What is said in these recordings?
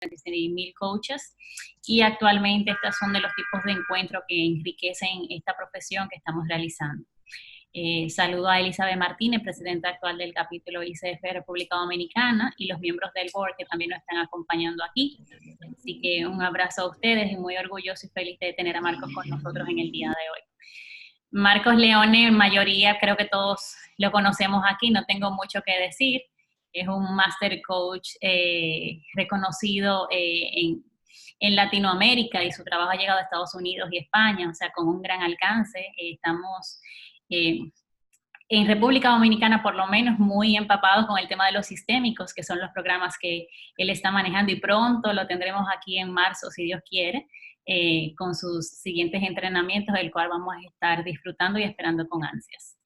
36.000 coaches, y actualmente estos son de los tipos de encuentros que enriquecen esta profesión que estamos realizando. Saludo a Elizabeth Martínez, presidenta actual del capítulo ICF de República Dominicana, y los miembros del board que también nos están acompañando aquí. Así que un abrazo a ustedes y muy orgulloso y feliz de tener a Marcos con nosotros en el día de hoy. Marcos Leone, en mayoría creo que todos lo conocemos aquí, no tengo mucho que decir. Es un Master Coach reconocido en Latinoamérica, y su trabajo ha llegado a Estados Unidos y España, o sea, con un gran alcance. Estamos en República Dominicana, por lo menos, muy empapados con el tema de los sistémicos, que son los programas que él está manejando, y pronto lo tendremos aquí en marzo, si Dios quiere, con sus siguientes entrenamientos, del cual vamos a estar disfrutando y esperando con ansias.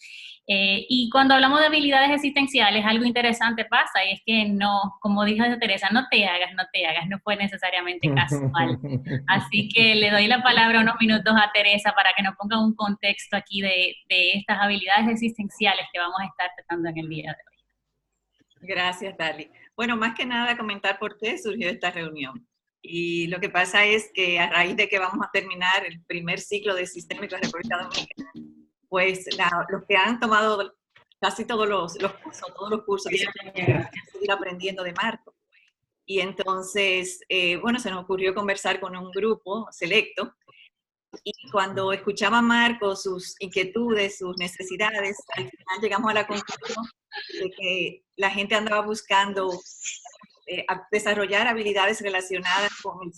Y cuando hablamos de habilidades existenciales, algo interesante pasa, y es que no, como dijo Teresa, no te hagas, no fue necesariamente casual. Así que le doy la palabra unos minutos a Teresa para que nos ponga un contexto aquí de estas habilidades existenciales que vamos a estar tratando en el día de hoy. Gracias, Dali. Bueno, más que nada comentar por qué surgió esta reunión. Y lo que pasa es que a raíz de que vamos a terminar el primer ciclo de Sistémico de República Dominicana, pues los que han tomado casi todos los cursos que seguir aprendiendo de Marco. Y entonces, bueno, se nos ocurrió conversar con un grupo selecto, y cuando escuchaba a Marco sus inquietudes, sus necesidades, al final llegamos a la conclusión de que la gente andaba buscando desarrollar habilidades relacionadas con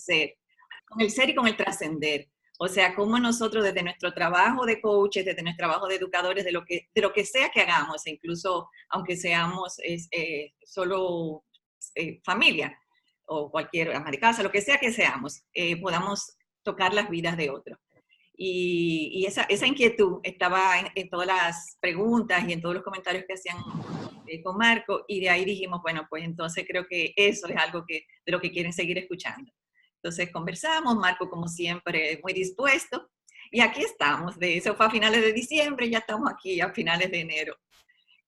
el ser y con el trascender. O sea, cómo nosotros desde nuestro trabajo de coaches, desde nuestro trabajo de educadores, de lo que sea que hagamos, incluso aunque seamos solo familia o cualquier ama de casa, lo que sea que seamos, podamos tocar las vidas de otros. Y esa inquietud estaba en todas las preguntas y en todos los comentarios que hacían con Marco, y de ahí dijimos, bueno, pues entonces creo que eso es algo de lo que quieren seguir escuchando. Entonces conversamos, Marco como siempre muy dispuesto, y aquí estamos. Eso fue a finales de diciembre, ya estamos aquí a finales de enero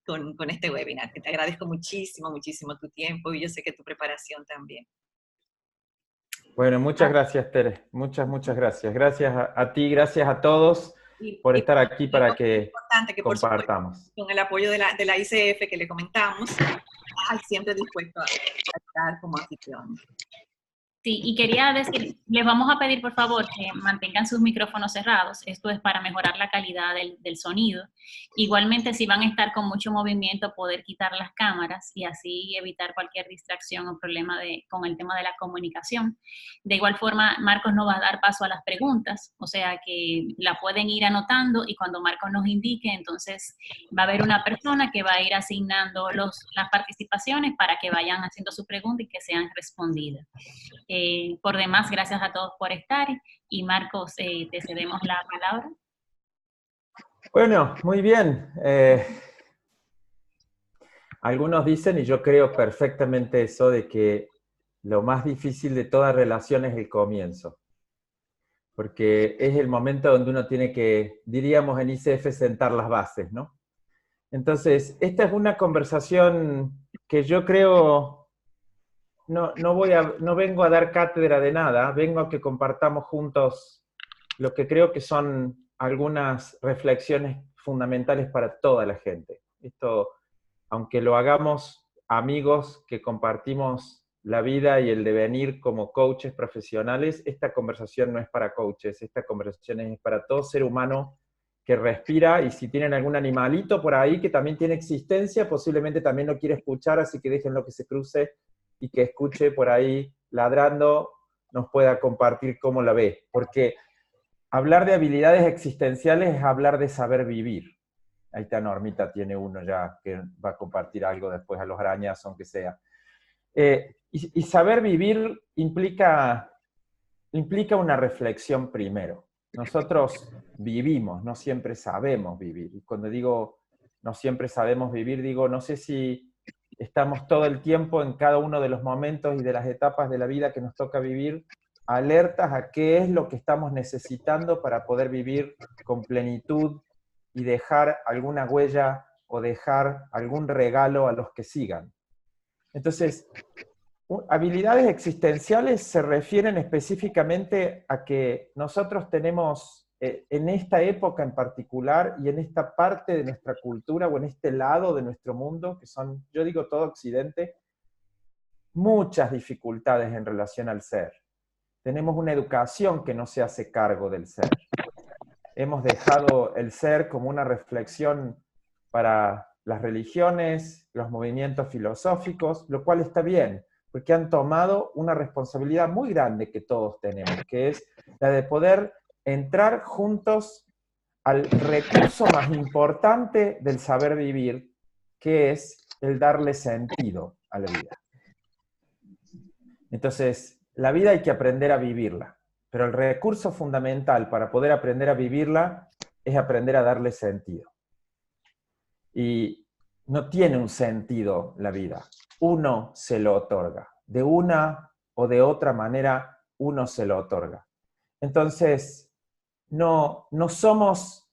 con este webinar, que te agradezco muchísimo, muchísimo tu tiempo, y yo sé que tu preparación también. Bueno, muchas gracias, Tere. Muchas gracias. Gracias a ti, gracias a todos por estar aquí para que compartamos. Por supuesto, con el apoyo de la ICF que le comentamos, siempre dispuesto a estar como anfitrión. Sí, y quería decir, les vamos a pedir por favor que mantengan sus micrófonos cerrados. Esto es para mejorar la calidad del sonido. Igualmente, si van a estar con mucho movimiento, poder quitar las cámaras y así evitar cualquier distracción o problema con el tema de la comunicación. De igual forma, Marcos nos va a dar paso a las preguntas, o sea que la pueden ir anotando, y cuando Marcos nos indique, entonces va a haber una persona que va a ir asignando las participaciones para que vayan haciendo su pregunta y que sean respondidas. Por demás, gracias a todos por estar, y Marcos, te cedemos la palabra. Bueno, muy bien. Algunos dicen, y yo creo perfectamente eso, de que lo más difícil de toda relación es el comienzo. Porque es el momento donde uno tiene que, diríamos en ICF, sentar las bases, ¿no? Entonces, esta es una conversación que yo creo... No vengo a dar cátedra de nada, vengo a que compartamos juntos lo que creo que son algunas reflexiones fundamentales para toda la gente. Esto, aunque lo hagamos amigos que compartimos la vida y el devenir como coaches profesionales, esta conversación no es para coaches, esta conversación es para todo ser humano que respira, y si tienen algún animalito por ahí que también tiene existencia, posiblemente también lo quiere escuchar, así que déjenlo que se cruce y que escuche por ahí ladrando, nos pueda compartir cómo la ve. Porque hablar de habilidades existenciales es hablar de saber vivir. Ahí está Normita, tiene uno ya que va a compartir algo después a los arañazos, aunque sea. Y saber vivir implica una reflexión primero. Nosotros vivimos, no siempre sabemos vivir. Y cuando digo no siempre sabemos vivir, digo, no sé si estamos todo el tiempo en cada uno de los momentos y de las etapas de la vida que nos toca vivir, alertas a qué es lo que estamos necesitando para poder vivir con plenitud y dejar alguna huella o dejar algún regalo a los que sigan. Entonces, Habilidades existenciales se refieren específicamente a que nosotros tenemos, en esta época en particular, y en esta parte de nuestra cultura, o en este lado de nuestro mundo, que son, yo digo todo Occidente, muchas dificultades en relación al ser. Tenemos una educación que no se hace cargo del ser. Hemos dejado el ser como una reflexión para las religiones, los movimientos filosóficos, lo cual está bien, porque han tomado una responsabilidad muy grande que todos tenemos, que es la de poder entrar juntos al recurso más importante del saber vivir, que es el darle sentido a la vida. Entonces, la vida hay que aprender a vivirla, pero el recurso fundamental para poder aprender a vivirla es aprender a darle sentido. Y no tiene un sentido la vida, uno se lo otorga. De una o de otra manera, uno se lo otorga. Entonces, no somos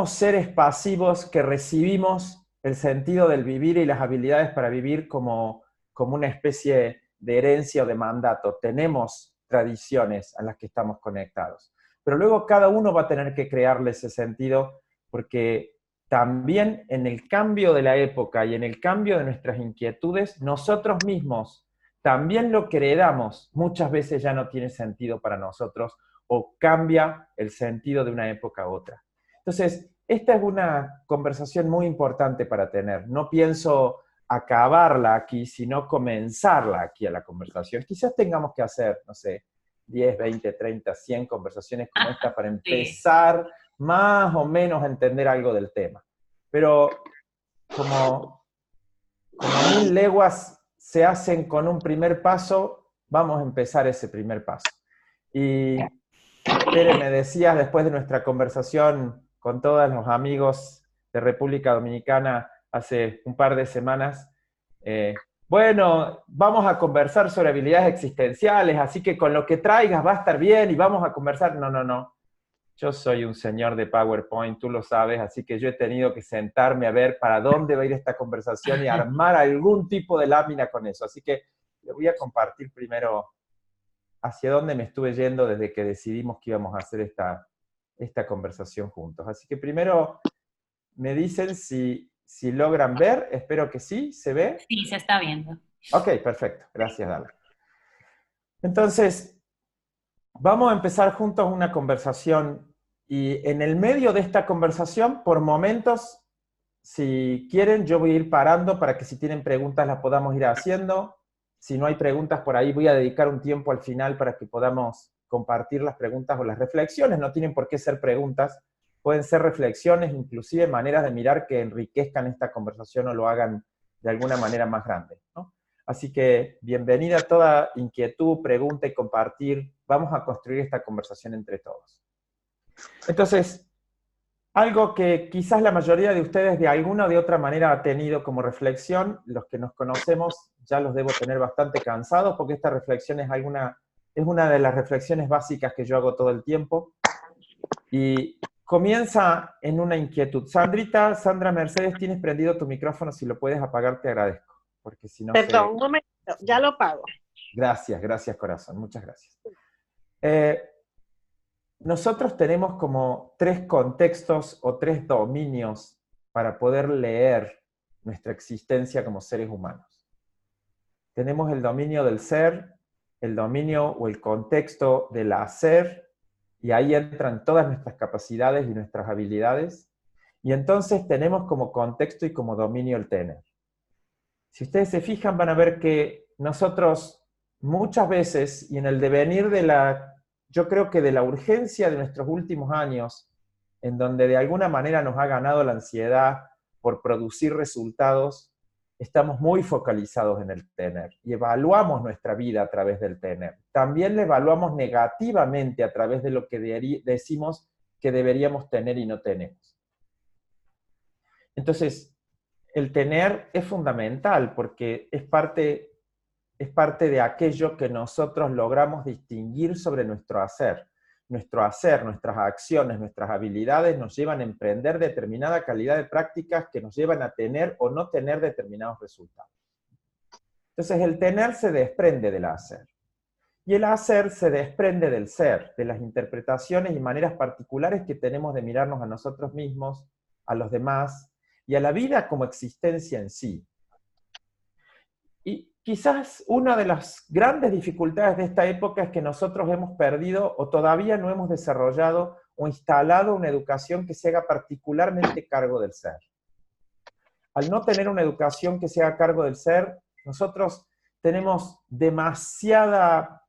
seres pasivos que recibimos el sentido del vivir y las habilidades para vivir como una especie de herencia o de mandato. Tenemos tradiciones a las que estamos conectados. Pero luego cada uno va a tener que crearle ese sentido, porque también en el cambio de la época y en el cambio de nuestras inquietudes, nosotros mismos, también lo que heredamos, muchas veces ya no tiene sentido para nosotros o cambia el sentido de una época a otra. Entonces, esta es una conversación muy importante para tener. No pienso acabarla aquí, sino comenzarla aquí a la conversación. Quizás tengamos que hacer, no sé, 10, 20, 30, 100 conversaciones como esta para empezar más o menos a entender algo del tema. Pero como 1000 leguas se hacen con un primer paso, vamos a empezar ese primer paso. Y Tere, me decías después de nuestra conversación con todos los amigos de República Dominicana hace un par de semanas, bueno, vamos a conversar sobre habilidades existenciales, así que con lo que traigas va a estar bien y vamos a conversar. No. Yo soy un señor de PowerPoint, tú lo sabes, así que yo he tenido que sentarme a ver para dónde va a ir esta conversación y armar algún tipo de lámina con eso. Así que le voy a compartir primero hacia dónde me estuve yendo desde que decidimos que íbamos a hacer esta conversación juntos. Así que primero me dicen si logran ver, espero que sí, ¿se ve? Sí, se está viendo. Ok, perfecto, gracias Dala. Entonces, vamos a empezar juntos una conversación y en el medio de esta conversación, por momentos, si quieren, yo voy a ir parando para que si tienen preguntas las podamos ir haciendo. Si no hay preguntas por ahí, voy a dedicar un tiempo al final para que podamos compartir las preguntas o las reflexiones. No tienen por qué ser preguntas, pueden ser reflexiones, inclusive maneras de mirar que enriquezcan esta conversación o lo hagan de alguna manera más grande, ¿no? Así que bienvenida a toda inquietud, pregunta y compartir. Vamos a construir esta conversación entre todos. Entonces, algo que quizás la mayoría de ustedes de alguna o de otra manera ha tenido como reflexión, los que nos conocemos ya los debo tener bastante cansados porque esta reflexión es una de las reflexiones básicas que yo hago todo el tiempo y comienza en una inquietud. Sandra Mercedes, tienes prendido tu micrófono, si lo puedes apagar te agradezco. Porque si no Perdón, un momento, ya lo pago. Gracias corazón, muchas gracias. Nosotros tenemos como 3 contextos o 3 dominios para poder leer nuestra existencia como seres humanos. Tenemos el dominio del ser, el dominio o el contexto del hacer, y ahí entran todas nuestras capacidades y nuestras habilidades, y entonces tenemos como contexto y como dominio el tener. Si ustedes se fijan van a ver que nosotros muchas veces, y en el devenir yo creo que de la urgencia de nuestros últimos años, en donde de alguna manera nos ha ganado la ansiedad por producir resultados, estamos muy focalizados en el tener y evaluamos nuestra vida a través del tener. También la evaluamos negativamente a través de lo que decimos que deberíamos tener y no tenemos. Entonces, el tener es fundamental porque es parte de aquello que nosotros logramos distinguir sobre nuestro hacer. Nuestro hacer, nuestras acciones, nuestras habilidades nos llevan a emprender determinada calidad de prácticas que nos llevan a tener o no tener determinados resultados. Entonces el tener se desprende del hacer. Y el hacer se desprende del ser, de las interpretaciones y maneras particulares que tenemos de mirarnos a nosotros mismos, a los demás, y a la vida como existencia en sí. Y quizás una de las grandes dificultades de esta época es que nosotros hemos perdido o todavía no hemos desarrollado o instalado una educación que se haga particularmente cargo del ser. Al no tener una educación que se haga cargo del ser, nosotros tenemos demasiada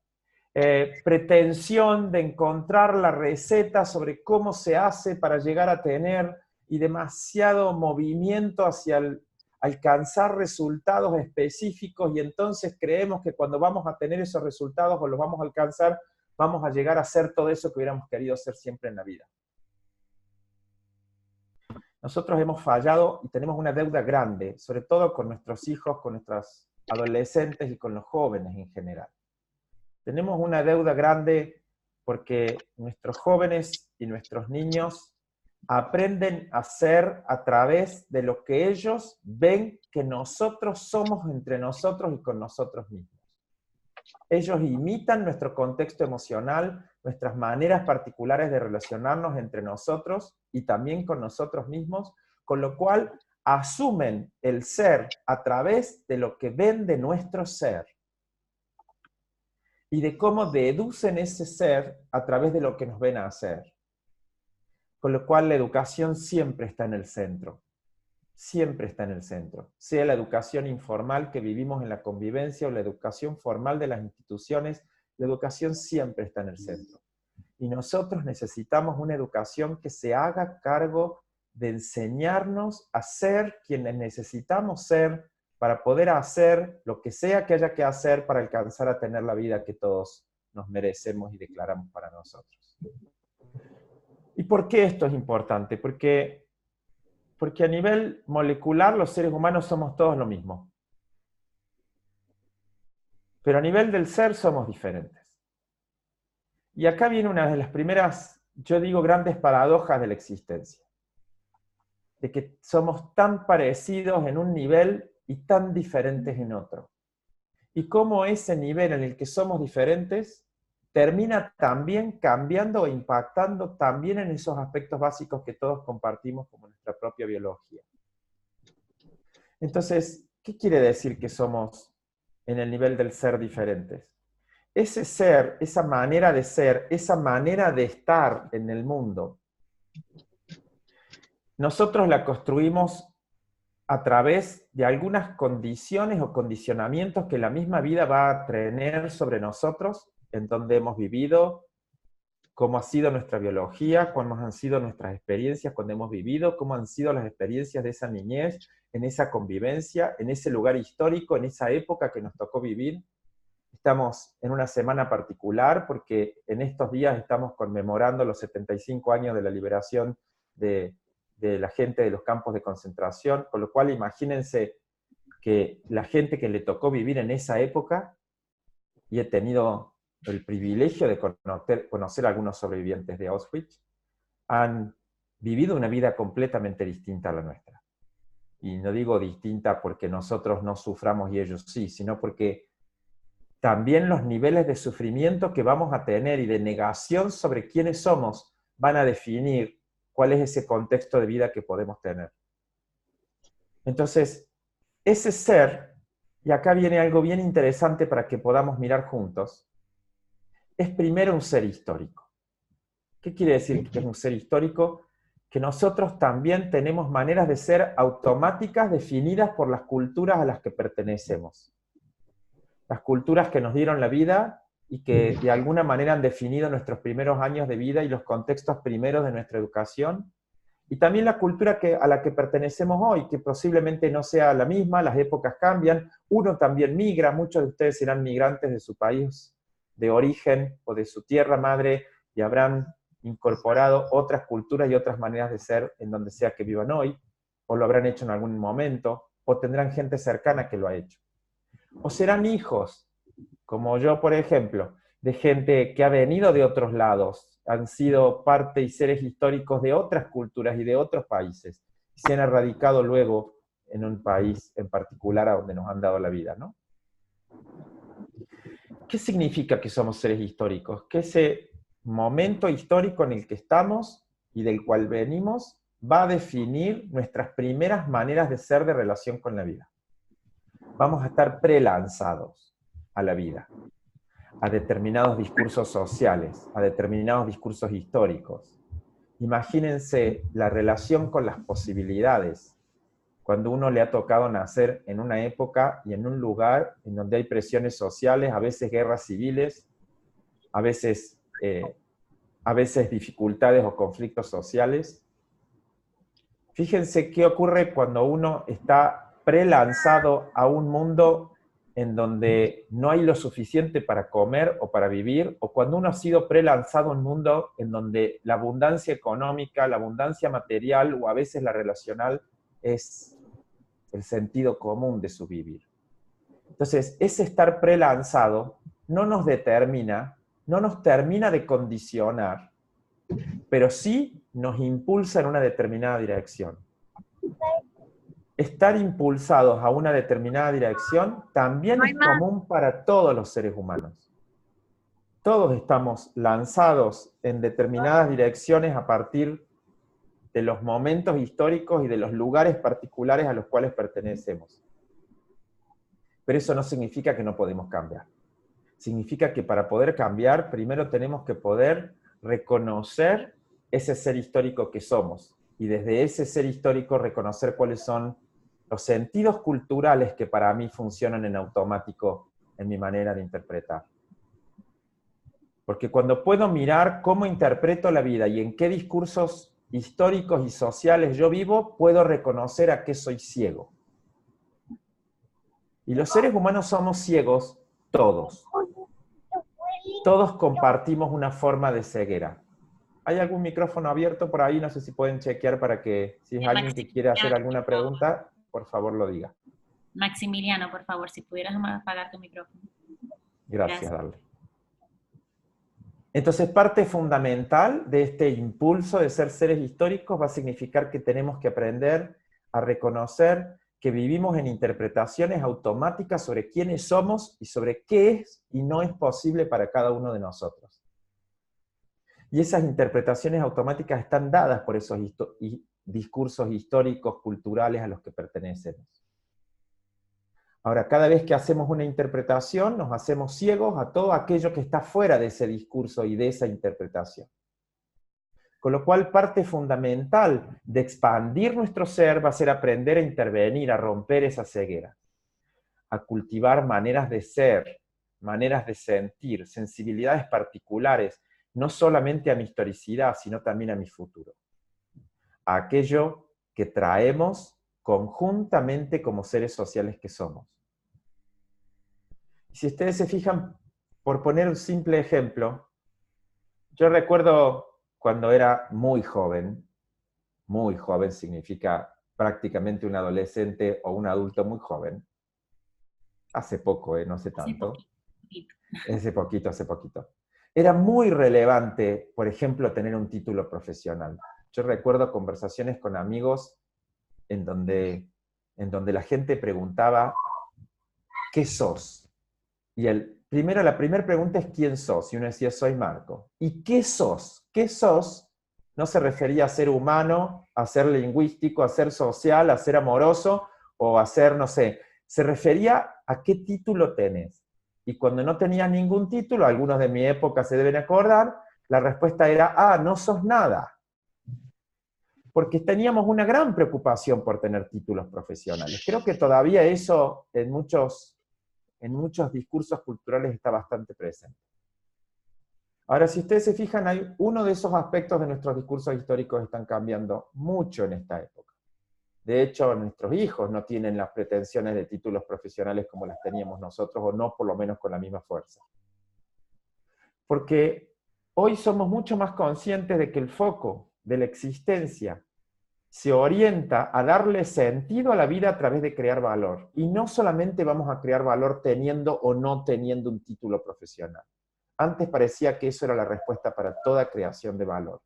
pretensión de encontrar la receta sobre cómo se hace para llegar a tener y demasiado movimiento hacia alcanzar resultados específicos, y entonces creemos que cuando vamos a tener esos resultados o los vamos a alcanzar, vamos a llegar a ser todo eso que hubiéramos querido ser siempre en la vida. Nosotros hemos fallado y tenemos una deuda grande, sobre todo con nuestros hijos, con nuestros adolescentes y con los jóvenes en general. Tenemos una deuda grande porque nuestros jóvenes y nuestros niños aprenden a ser a través de lo que ellos ven que nosotros somos entre nosotros y con nosotros mismos. Ellos imitan nuestro contexto emocional, nuestras maneras particulares de relacionarnos entre nosotros y también con nosotros mismos, con lo cual asumen el ser a través de lo que ven de nuestro ser y de cómo deducen ese ser a través de lo que nos ven a hacer. Con lo cual la educación siempre está en el centro. Siempre está en el centro. Sea la educación informal que vivimos en la convivencia o la educación formal de las instituciones, la educación siempre está en el centro. Y nosotros necesitamos una educación que se haga cargo de enseñarnos a ser quienes necesitamos ser para poder hacer lo que sea que haya que hacer para alcanzar a tener la vida que todos nos merecemos y declaramos para nosotros. ¿Y por qué esto es importante? Porque a nivel molecular los seres humanos somos todos lo mismo. Pero a nivel del ser somos diferentes. Y acá viene una de las primeras, yo digo, grandes paradojas de la existencia. De que somos tan parecidos en un nivel y tan diferentes en otro. Y cómo ese nivel en el que somos diferentes termina también cambiando e impactando también en esos aspectos básicos que todos compartimos como nuestra propia biología. Entonces, ¿qué quiere decir que somos en el nivel del ser diferentes? Ese ser, esa manera de ser, esa manera de estar en el mundo, nosotros la construimos a través de algunas condiciones o condicionamientos que la misma vida va a tener sobre nosotros, en donde hemos vivido, cómo ha sido nuestra biología, cómo han sido nuestras experiencias cuando hemos vivido, cómo han sido las experiencias de esa niñez, en esa convivencia, en ese lugar histórico, en esa época que nos tocó vivir. Estamos en una semana particular porque en estos días estamos conmemorando los 75 años de la liberación de la gente de los campos de concentración, con lo cual imagínense que la gente que le tocó vivir en esa época, y he tenido el privilegio de conocer a algunos sobrevivientes de Auschwitz, han vivido una vida completamente distinta a la nuestra. Y no digo distinta porque nosotros no suframos y ellos sí, sino porque también los niveles de sufrimiento que vamos a tener y de negación sobre quiénes somos van a definir cuál es ese contexto de vida que podemos tener. Entonces, ese ser, y acá viene algo bien interesante para que podamos mirar juntos, es primero un ser histórico. ¿Qué quiere decir que es un ser histórico? Que nosotros también tenemos maneras de ser automáticas definidas por las culturas a las que pertenecemos. Las culturas que nos dieron la vida y que de alguna manera han definido nuestros primeros años de vida y los contextos primeros de nuestra educación. Y también la cultura a la que pertenecemos hoy, que posiblemente no sea la misma, las épocas cambian, uno también migra, muchos de ustedes serán migrantes de su país de origen o de su tierra madre y habrán incorporado otras culturas y otras maneras de ser en donde sea que vivan hoy, o lo habrán hecho en algún momento, o tendrán gente cercana que lo ha hecho. O serán hijos, como yo, por ejemplo, de gente que ha venido de otros lados, han sido parte y seres históricos de otras culturas y de otros países, y se han erradicado luego en un país en particular a donde nos han dado la vida, ¿no? ¿qué significa que somos seres históricos? Que ese momento histórico en el que estamos y del cual venimos va a definir nuestras primeras maneras de ser de relación con la vida. Vamos a estar prelanzados a la vida, a determinados discursos sociales, a determinados discursos históricos. Imagínense la relación con las posibilidades, cuando uno le ha tocado nacer en una época y en un lugar en donde hay presiones sociales, a veces guerras civiles, a veces dificultades o conflictos sociales. Fíjense qué ocurre cuando uno está prelanzado a un mundo en donde no hay lo suficiente para comer o para vivir, o cuando uno ha sido prelanzado a un mundo en donde la abundancia económica, la abundancia material o a veces la relacional es el sentido común de su vivir. Entonces, ese estar prelanzado no nos determina, no nos termina de condicionar, pero sí nos impulsa en una determinada dirección. Estar impulsados a una determinada dirección también es común para todos los seres humanos. Todos estamos lanzados en determinadas direcciones a partir de los momentos históricos y de los lugares particulares a los cuales pertenecemos. Pero eso no significa que no podemos cambiar. Significa que para poder cambiar, primero tenemos que poder reconocer ese ser histórico que somos, y desde ese ser histórico reconocer cuáles son los sentidos culturales que para mí funcionan en automático en mi manera de interpretar. Porque cuando puedo mirar cómo interpreto la vida y en qué discursos históricos y sociales yo vivo, puedo reconocer a qué soy ciego. Y los seres humanos somos ciegos todos. Todos compartimos una forma de ceguera. ¿Hay algún micrófono abierto por ahí? No sé si pueden chequear para que, si es alguien que quiere hacer alguna pregunta, por favor lo diga. Maximiliano, por favor, si pudieras apagar tu micrófono. Gracias, Darle. Entonces, parte fundamental de este impulso de ser seres históricos va a significar que tenemos que aprender a reconocer que vivimos en interpretaciones automáticas sobre quiénes somos y sobre qué es y no es posible para cada uno de nosotros. Y esas interpretaciones automáticas están dadas por esos discursos históricos, culturales a los que pertenecemos. Ahora, cada vez que hacemos una interpretación, nos hacemos ciegos a todo aquello que está fuera de ese discurso y de esa interpretación. Con lo cual, parte fundamental de expandir nuestro ser va a ser aprender a intervenir, a romper esa ceguera, a cultivar maneras de ser, maneras de sentir, sensibilidades particulares, no solamente a mi historicidad, sino también a mi futuro. A aquello que traemos conjuntamente como seres sociales que somos. Si ustedes se fijan, por poner un simple ejemplo, yo recuerdo cuando era muy joven significa prácticamente un adolescente o un adulto muy joven, hace poco, no hace tanto, hace poquito. Era muy relevante, por ejemplo, tener un título profesional. Yo recuerdo conversaciones con amigos en donde la gente preguntaba, ¿qué sos? Y la primera pregunta es ¿quién sos? Y uno decía, soy Marco. ¿Y qué sos? ¿Qué sos? No se refería a ser humano, a ser lingüístico, a ser social, a ser amoroso, o a ser, no sé, se refería a qué título tenés. Y cuando no tenías ningún título, algunos de mi época se deben acordar, la respuesta era, no sos nada. Porque teníamos una gran preocupación por tener títulos profesionales. Creo que todavía eso en muchos discursos culturales está bastante presente. Ahora, si ustedes se fijan, hay uno de esos aspectos de nuestros discursos históricos están cambiando mucho en esta época. De hecho, nuestros hijos no tienen las pretensiones de títulos profesionales como las teníamos nosotros, o no por lo menos con la misma fuerza. Porque hoy somos mucho más conscientes de que el foco de la existencia se orienta a darle sentido a la vida a través de crear valor. Y no solamente vamos a crear valor teniendo o no teniendo un título profesional. Antes parecía que eso era la respuesta para toda creación de valor.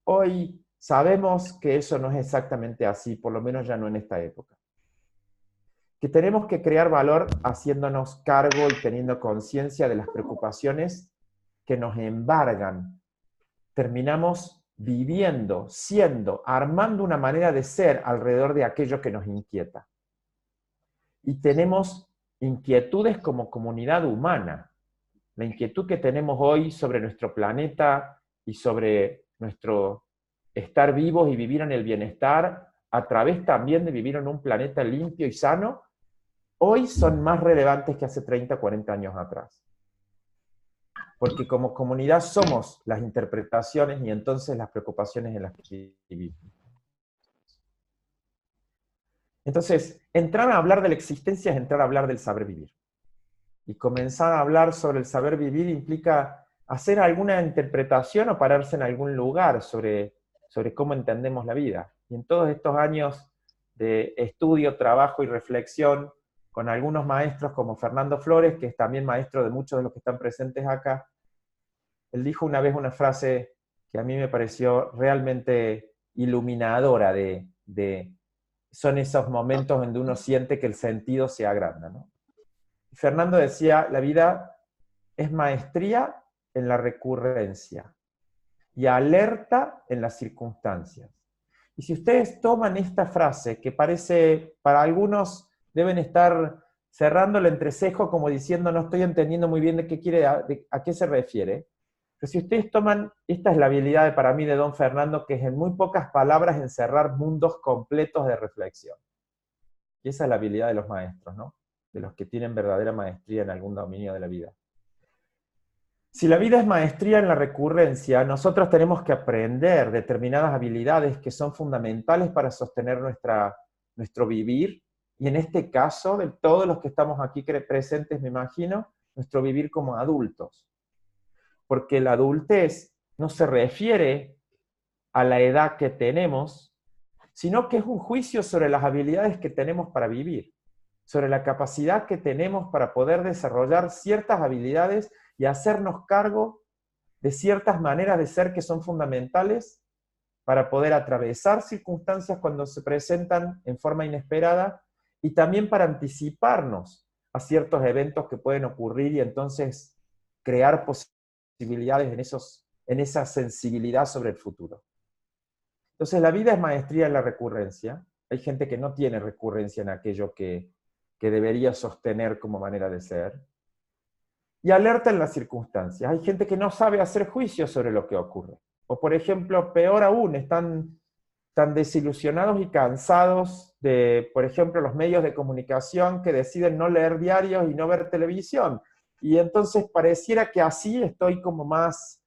Hoy sabemos que eso no es exactamente así, por lo menos ya no en esta época. que tenemos que crear valor haciéndonos cargo y teniendo conciencia de las preocupaciones que nos embargan. Terminamos viviendo, siendo, armando una manera de ser alrededor de aquello que nos inquieta. Y tenemos inquietudes como comunidad humana. La inquietud que tenemos hoy sobre nuestro planeta y sobre nuestro estar vivos y vivir en el bienestar, a través también de vivir en un planeta limpio y sano, hoy son más relevantes que hace 30, 40 años atrás. Porque como comunidad somos las interpretaciones y entonces las preocupaciones en las que vivimos. Entonces, entrar a hablar de la existencia es entrar a hablar del saber vivir. Y comenzar a hablar sobre el saber vivir implica hacer alguna interpretación o pararse en algún lugar sobre cómo entendemos la vida. Y en todos estos años de estudio, trabajo y reflexión con algunos maestros como Fernando Flores, que es también maestro de muchos de los que están presentes acá, él dijo una vez una frase que a mí me pareció realmente iluminadora son esos momentos donde uno siente que el sentido se agranda, ¿no? Fernando decía, la vida es maestría en la recurrencia y alerta en las circunstancias. Y si ustedes toman esta frase, que parece, para algunos deben estar cerrando el entrecejo como diciendo no estoy entendiendo muy bien a qué se refiere, pero si ustedes toman, esta es la habilidad para mí de don Fernando, que es en muy pocas palabras encerrar mundos completos de reflexión. Y esa es la habilidad de los maestros, ¿no? De los que tienen verdadera maestría en algún dominio de la vida. Si la vida es maestría en la recurrencia, nosotros tenemos que aprender determinadas habilidades que son fundamentales para sostener nuestro vivir, y en este caso, de todos los que estamos aquí presentes, me imagino, nuestro vivir como adultos. Porque la adultez no se refiere a la edad que tenemos, sino que es un juicio sobre las habilidades que tenemos para vivir, sobre la capacidad que tenemos para poder desarrollar ciertas habilidades y hacernos cargo de ciertas maneras de ser que son fundamentales para poder atravesar circunstancias cuando se presentan en forma inesperada y también para anticiparnos a ciertos eventos que pueden ocurrir y entonces crear posibilidades en esa sensibilidad sobre el futuro. Entonces la vida es maestría en la recurrencia. Hay gente que no tiene recurrencia en aquello que debería sostener como manera de ser. Y alerta en las circunstancias. Hay gente que no sabe hacer juicios sobre lo que ocurre. O por ejemplo, peor aún, están tan desilusionados y cansados de, por ejemplo, los medios de comunicación que deciden no leer diarios y no ver televisión. Y entonces pareciera que así estoy como más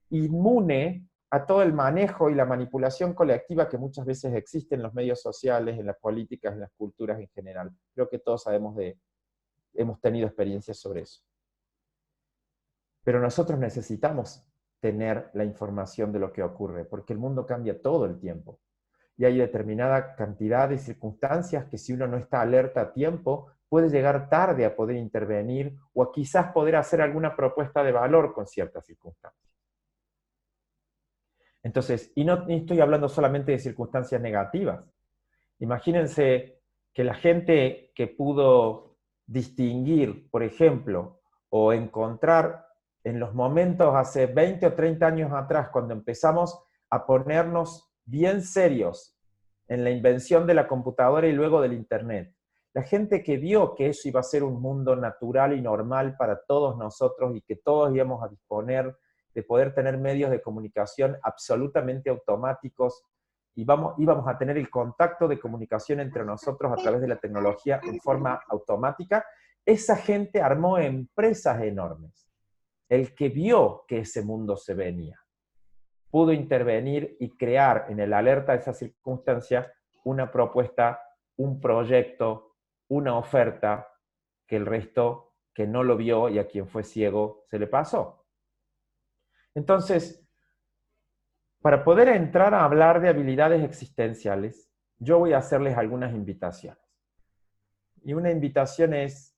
inmune a todo el manejo y la manipulación colectiva que muchas veces existe en los medios sociales, en las políticas, en las culturas en general. Creo que todos hemos tenido experiencias sobre eso. Pero nosotros necesitamos tener la información de lo que ocurre, porque el mundo cambia todo el tiempo. Y hay determinada cantidad de circunstancias que si uno no está alerta a tiempo, puede llegar tarde a poder intervenir o a quizás poder hacer alguna propuesta de valor con ciertas circunstancias. Entonces, y no estoy hablando solamente de circunstancias negativas. Imagínense que la gente que pudo distinguir, por ejemplo, o encontrar en los momentos hace 20 o 30 años atrás, cuando empezamos a ponernos bien serios en la invención de la computadora y luego del Internet, la gente que vio que eso iba a ser un mundo natural y normal para todos nosotros y que todos íbamos a disponer de poder tener medios de comunicación absolutamente automáticos y íbamos a tener el contacto de comunicación entre nosotros a través de la tecnología en forma automática, esa gente armó empresas enormes. El que vio que ese mundo se venía pudo intervenir y crear en el alerta de esa circunstancia una propuesta, un proyecto, una oferta que el resto que no lo vio y a quien fue ciego se le pasó. Entonces, para poder entrar a hablar de habilidades existenciales, yo voy a hacerles algunas invitaciones. Y una invitación es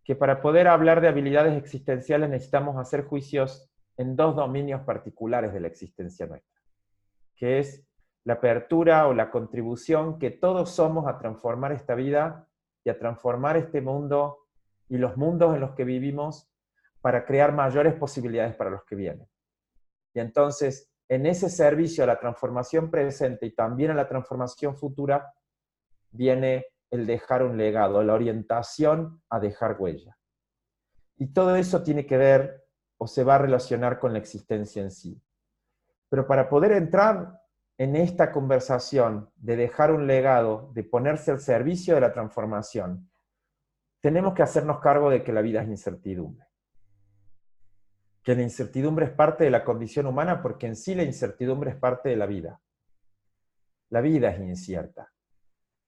que para poder hablar de habilidades existenciales necesitamos hacer juicios en dos dominios particulares de la existencia nuestra, que es la apertura o la contribución que todos somos a transformar esta vida y a transformar este mundo y los mundos en los que vivimos para crear mayores posibilidades para los que vienen. Y entonces, en ese servicio a la transformación presente y también a la transformación futura, viene el dejar un legado, la orientación a dejar huella. Y todo eso tiene que ver o se va a relacionar con la existencia en sí. Pero para poder entrar en esta conversación de dejar un legado, de ponerse al servicio de la transformación, tenemos que hacernos cargo de que la vida es incertidumbre. Que la incertidumbre es parte de la condición humana porque en sí la incertidumbre es parte de la vida. La vida es incierta.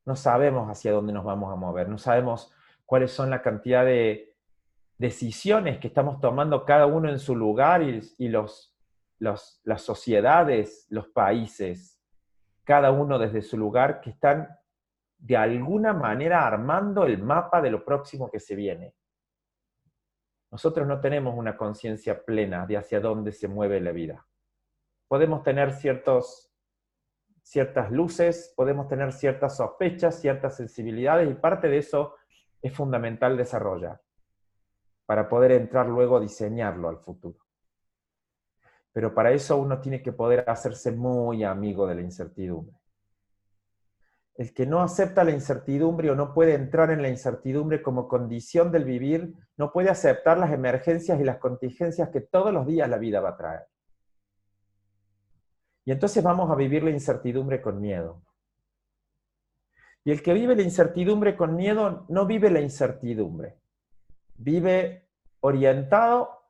No sabemos hacia dónde nos vamos a mover, no sabemos cuáles son la cantidad de decisiones que estamos tomando cada uno en su lugar y las sociedades, los países, cada uno desde su lugar, que están de alguna manera armando el mapa de lo próximo que se viene. Nosotros no tenemos una conciencia plena de hacia dónde se mueve la vida. Podemos tener ciertas luces, podemos tener ciertas sospechas, ciertas sensibilidades, y parte de eso es fundamental desarrollar para poder entrar luego a diseñarlo al futuro. Pero para eso uno tiene que poder hacerse muy amigo de la incertidumbre. El que no acepta la incertidumbre o no puede entrar en la incertidumbre como condición del vivir, no puede aceptar las emergencias y las contingencias que todos los días la vida va a traer. Y entonces vamos a vivir la incertidumbre con miedo. Y el que vive la incertidumbre con miedo no vive la incertidumbre. Vive orientado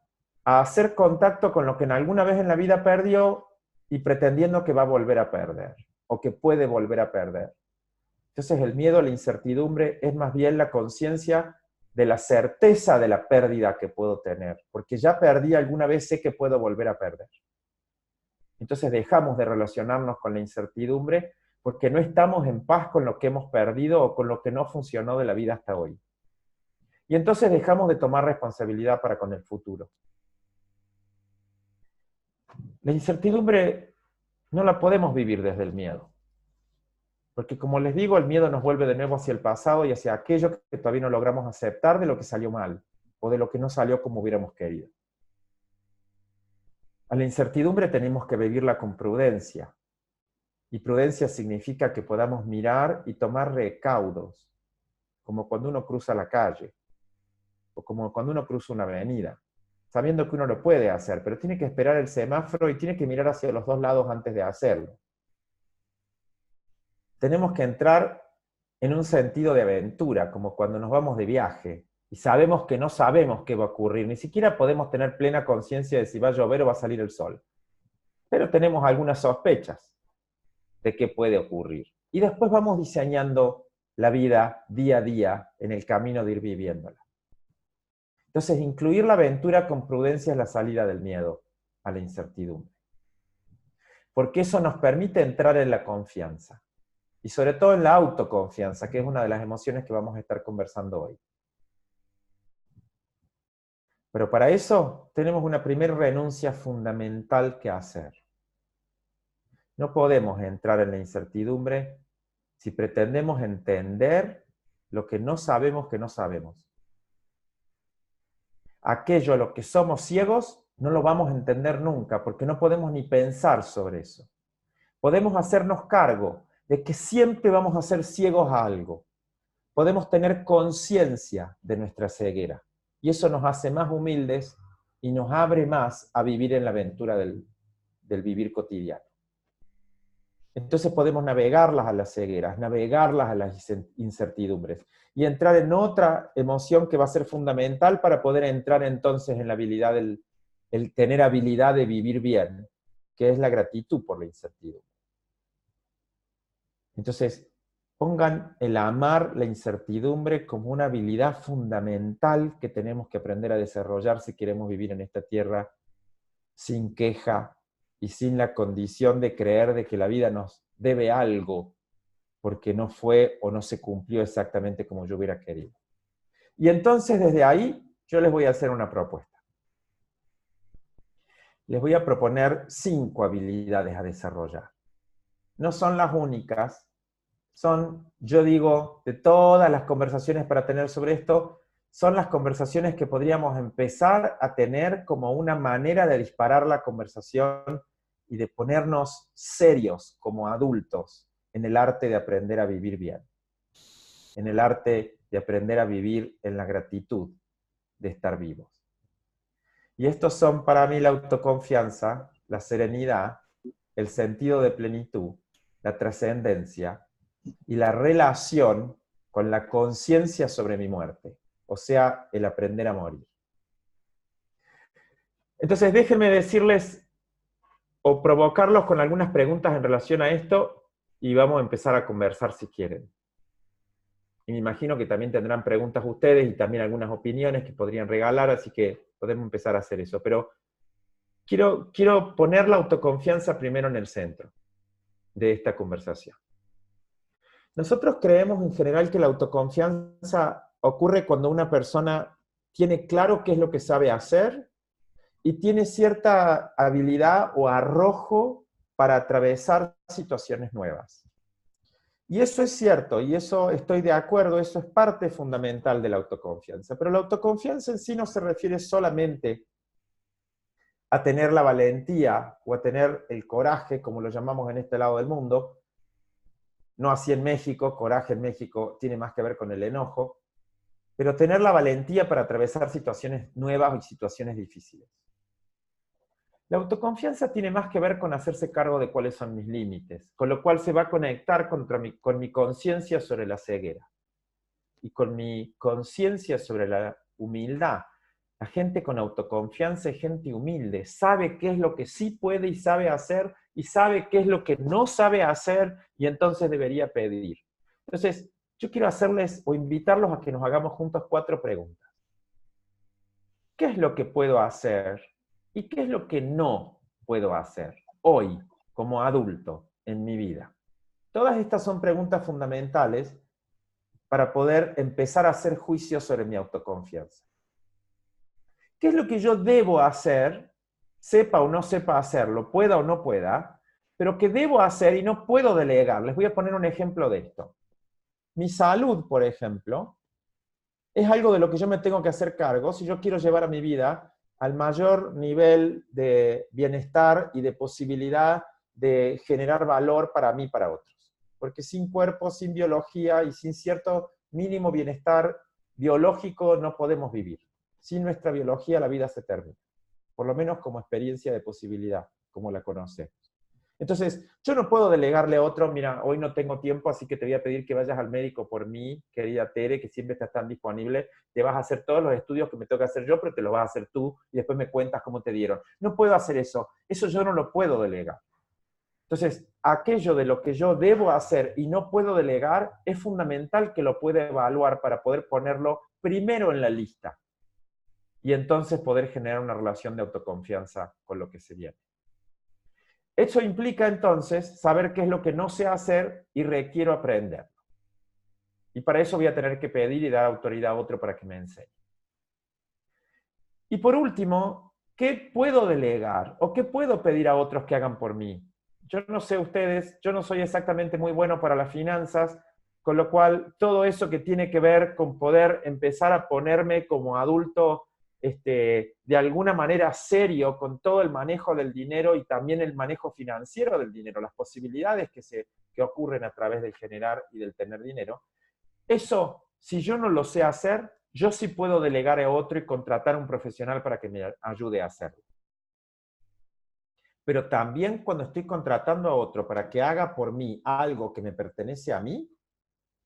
a hacer contacto con lo que en alguna vez en la vida perdió y pretendiendo que va a volver a perder o que puede volver a perder. Entonces el miedo a la incertidumbre es más bien la conciencia de la certeza de la pérdida que puedo tener, porque ya perdí alguna vez, sé que puedo volver a perder. Entonces dejamos de relacionarnos con la incertidumbre porque no estamos en paz con lo que hemos perdido o con lo que no funcionó de la vida hasta hoy. Y entonces dejamos de tomar responsabilidad para con el futuro. La incertidumbre no la podemos vivir desde el miedo. Porque como les digo, el miedo nos vuelve de nuevo hacia el pasado y hacia aquello que todavía no logramos aceptar de lo que salió mal o de lo que no salió como hubiéramos querido. A la incertidumbre tenemos que vivirla con prudencia. Y prudencia significa que podamos mirar y tomar recaudos, como cuando uno cruza la calle, o como cuando uno cruza una avenida, sabiendo que uno lo puede hacer, pero tiene que esperar el semáforo y tiene que mirar hacia los dos lados antes de hacerlo. Tenemos que entrar en un sentido de aventura, como cuando nos vamos de viaje, y sabemos que no sabemos qué va a ocurrir, ni siquiera podemos tener plena conciencia de si va a llover o va a salir el sol. Pero tenemos algunas sospechas de qué puede ocurrir. Y después vamos diseñando la vida día a día en el camino de ir viviéndola. Entonces, incluir la aventura con prudencia es la salida del miedo a la incertidumbre. Porque eso nos permite entrar en la confianza. Y sobre todo en la autoconfianza, que es una de las emociones que vamos a estar conversando hoy. Pero para eso tenemos una primera renuncia fundamental que hacer. No podemos entrar en la incertidumbre si pretendemos entender lo que no sabemos que no sabemos. Aquello a lo que somos ciegos no lo vamos a entender nunca, porque no podemos ni pensar sobre eso. Podemos hacernos cargo de que siempre vamos a ser ciegos a algo. Podemos tener conciencia de nuestra ceguera. Y eso nos hace más humildes y nos abre más a vivir en la aventura del vivir cotidiano. Entonces podemos navegarlas a las cegueras, navegarlas a las incertidumbres y entrar en otra emoción que va a ser fundamental para poder entrar entonces en la habilidad, el tener habilidad de vivir bien, que es la gratitud por la incertidumbre. Entonces, pongan el amar la incertidumbre como una habilidad fundamental que tenemos que aprender a desarrollar si queremos vivir en esta tierra sin queja y sin la condición de creer de que la vida nos debe algo porque no fue o no se cumplió exactamente como yo hubiera querido. Y entonces desde ahí yo les voy a hacer una propuesta. Les voy a proponer 5 habilidades a desarrollar. No son las únicas, son, yo digo, de todas las conversaciones para tener sobre esto, son las conversaciones que podríamos empezar a tener como una manera de disparar la conversación y de ponernos serios como adultos en el arte de aprender a vivir bien, en el arte de aprender a vivir en la gratitud de estar vivos. Y estos son para mí la autoconfianza, la serenidad, el sentido de plenitud, la trascendencia y la relación con la conciencia sobre mi muerte, o sea, el aprender a morir. Entonces déjenme decirles o provocarlos con algunas preguntas en relación a esto y vamos a empezar a conversar si quieren. Y me imagino que también tendrán preguntas ustedes y también algunas opiniones que podrían regalar, así que podemos empezar a hacer eso. Pero quiero poner la autoconfianza primero en el centro de esta conversación. Nosotros creemos en general que la autoconfianza ocurre cuando una persona tiene claro qué es lo que sabe hacer y tiene cierta habilidad o arrojo para atravesar situaciones nuevas. Y eso es cierto, y eso estoy de acuerdo, eso es parte fundamental de la autoconfianza. Pero la autoconfianza en sí no se refiere solamente a tener la valentía o a tener el coraje, como lo llamamos en este lado del mundo. No así en México, coraje en México tiene más que ver con el enojo, pero tener la valentía para atravesar situaciones nuevas y situaciones difíciles. La autoconfianza tiene más que ver con hacerse cargo de cuáles son mis límites, con lo cual se va a conectar con mi conciencia sobre la ceguera y con mi conciencia sobre la humildad. La gente con autoconfianza es gente humilde, sabe qué es lo que sí puede y sabe hacer, y sabe qué es lo que no sabe hacer, y entonces debería pedir. Entonces, yo quiero hacerles o invitarlos a que nos hagamos juntos 4 preguntas. ¿Qué es lo que puedo hacer? ¿Y qué es lo que no puedo hacer hoy, como adulto, en mi vida? Todas estas son preguntas fundamentales para poder empezar a hacer juicios sobre mi autoconfianza. ¿Qué es lo que yo debo hacer, sepa o no sepa hacerlo, pueda o no pueda, pero que debo hacer y no puedo delegar? Les voy a poner un ejemplo de esto. Mi salud, por ejemplo, es algo de lo que yo me tengo que hacer cargo si yo quiero llevar a mi vida al mayor nivel de bienestar y de posibilidad de generar valor para mí y para otros. Porque sin cuerpo, sin biología y sin cierto mínimo bienestar biológico no podemos vivir. Sin nuestra biología la vida se termina, por lo menos como experiencia de posibilidad, como la conocemos. Entonces, yo no puedo delegarle a otro, mira, hoy no tengo tiempo, así que te voy a pedir que vayas al médico por mí, querida Tere, que siempre estás tan disponible, te vas a hacer todos los estudios que me toca hacer yo, pero te los vas a hacer tú, y después me cuentas cómo te dieron. No puedo hacer eso yo no lo puedo delegar. Entonces, aquello de lo que yo debo hacer y no puedo delegar, es fundamental que lo pueda evaluar para poder ponerlo primero en la lista, y entonces poder generar una relación de autoconfianza con lo que se viene. Eso implica entonces saber qué es lo que no sé hacer y requiero aprender. Y para eso voy a tener que pedir y dar autoridad a otro para que me enseñe. Y por último, ¿qué puedo delegar o qué puedo pedir a otros que hagan por mí? Yo no sé ustedes, yo no soy exactamente muy bueno para las finanzas, con lo cual todo eso que tiene que ver con poder empezar a ponerme como adulto de alguna manera serio con todo el manejo del dinero y también el manejo financiero del dinero, las posibilidades que ocurren a través del generar y del tener dinero. Eso, si yo no lo sé hacer, yo sí puedo delegar a otro y contratar a un profesional para que me ayude a hacerlo. Pero también cuando estoy contratando a otro para que haga por mí algo que me pertenece a mí,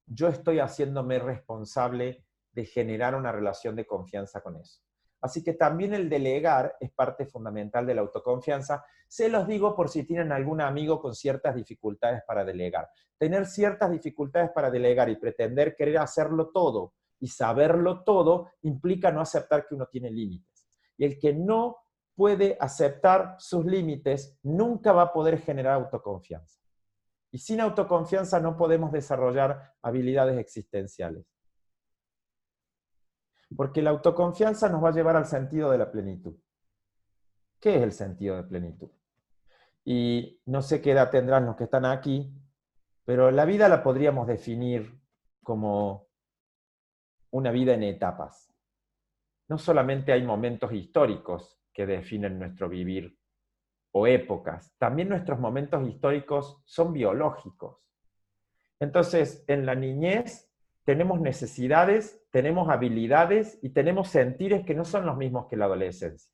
yo estoy haciéndome responsable de generar una relación de confianza con eso. Así que también el delegar es parte fundamental de la autoconfianza. Se los digo por si tienen algún amigo con ciertas dificultades para delegar. Tener ciertas dificultades para delegar y pretender querer hacerlo todo y saberlo todo implica no aceptar que uno tiene límites. Y el que no puede aceptar sus límites nunca va a poder generar autoconfianza. Y sin autoconfianza no podemos desarrollar habilidades existenciales. Porque la autoconfianza nos va a llevar al sentido de la plenitud. ¿Qué es el sentido de plenitud? Y no sé qué edad tendrán los que están aquí, pero la vida la podríamos definir como una vida en etapas. No solamente hay momentos históricos que definen nuestro vivir o épocas, también nuestros momentos históricos son biológicos. Entonces, en la niñez tenemos necesidades, tenemos habilidades y tenemos sentires que no son los mismos que en la adolescencia.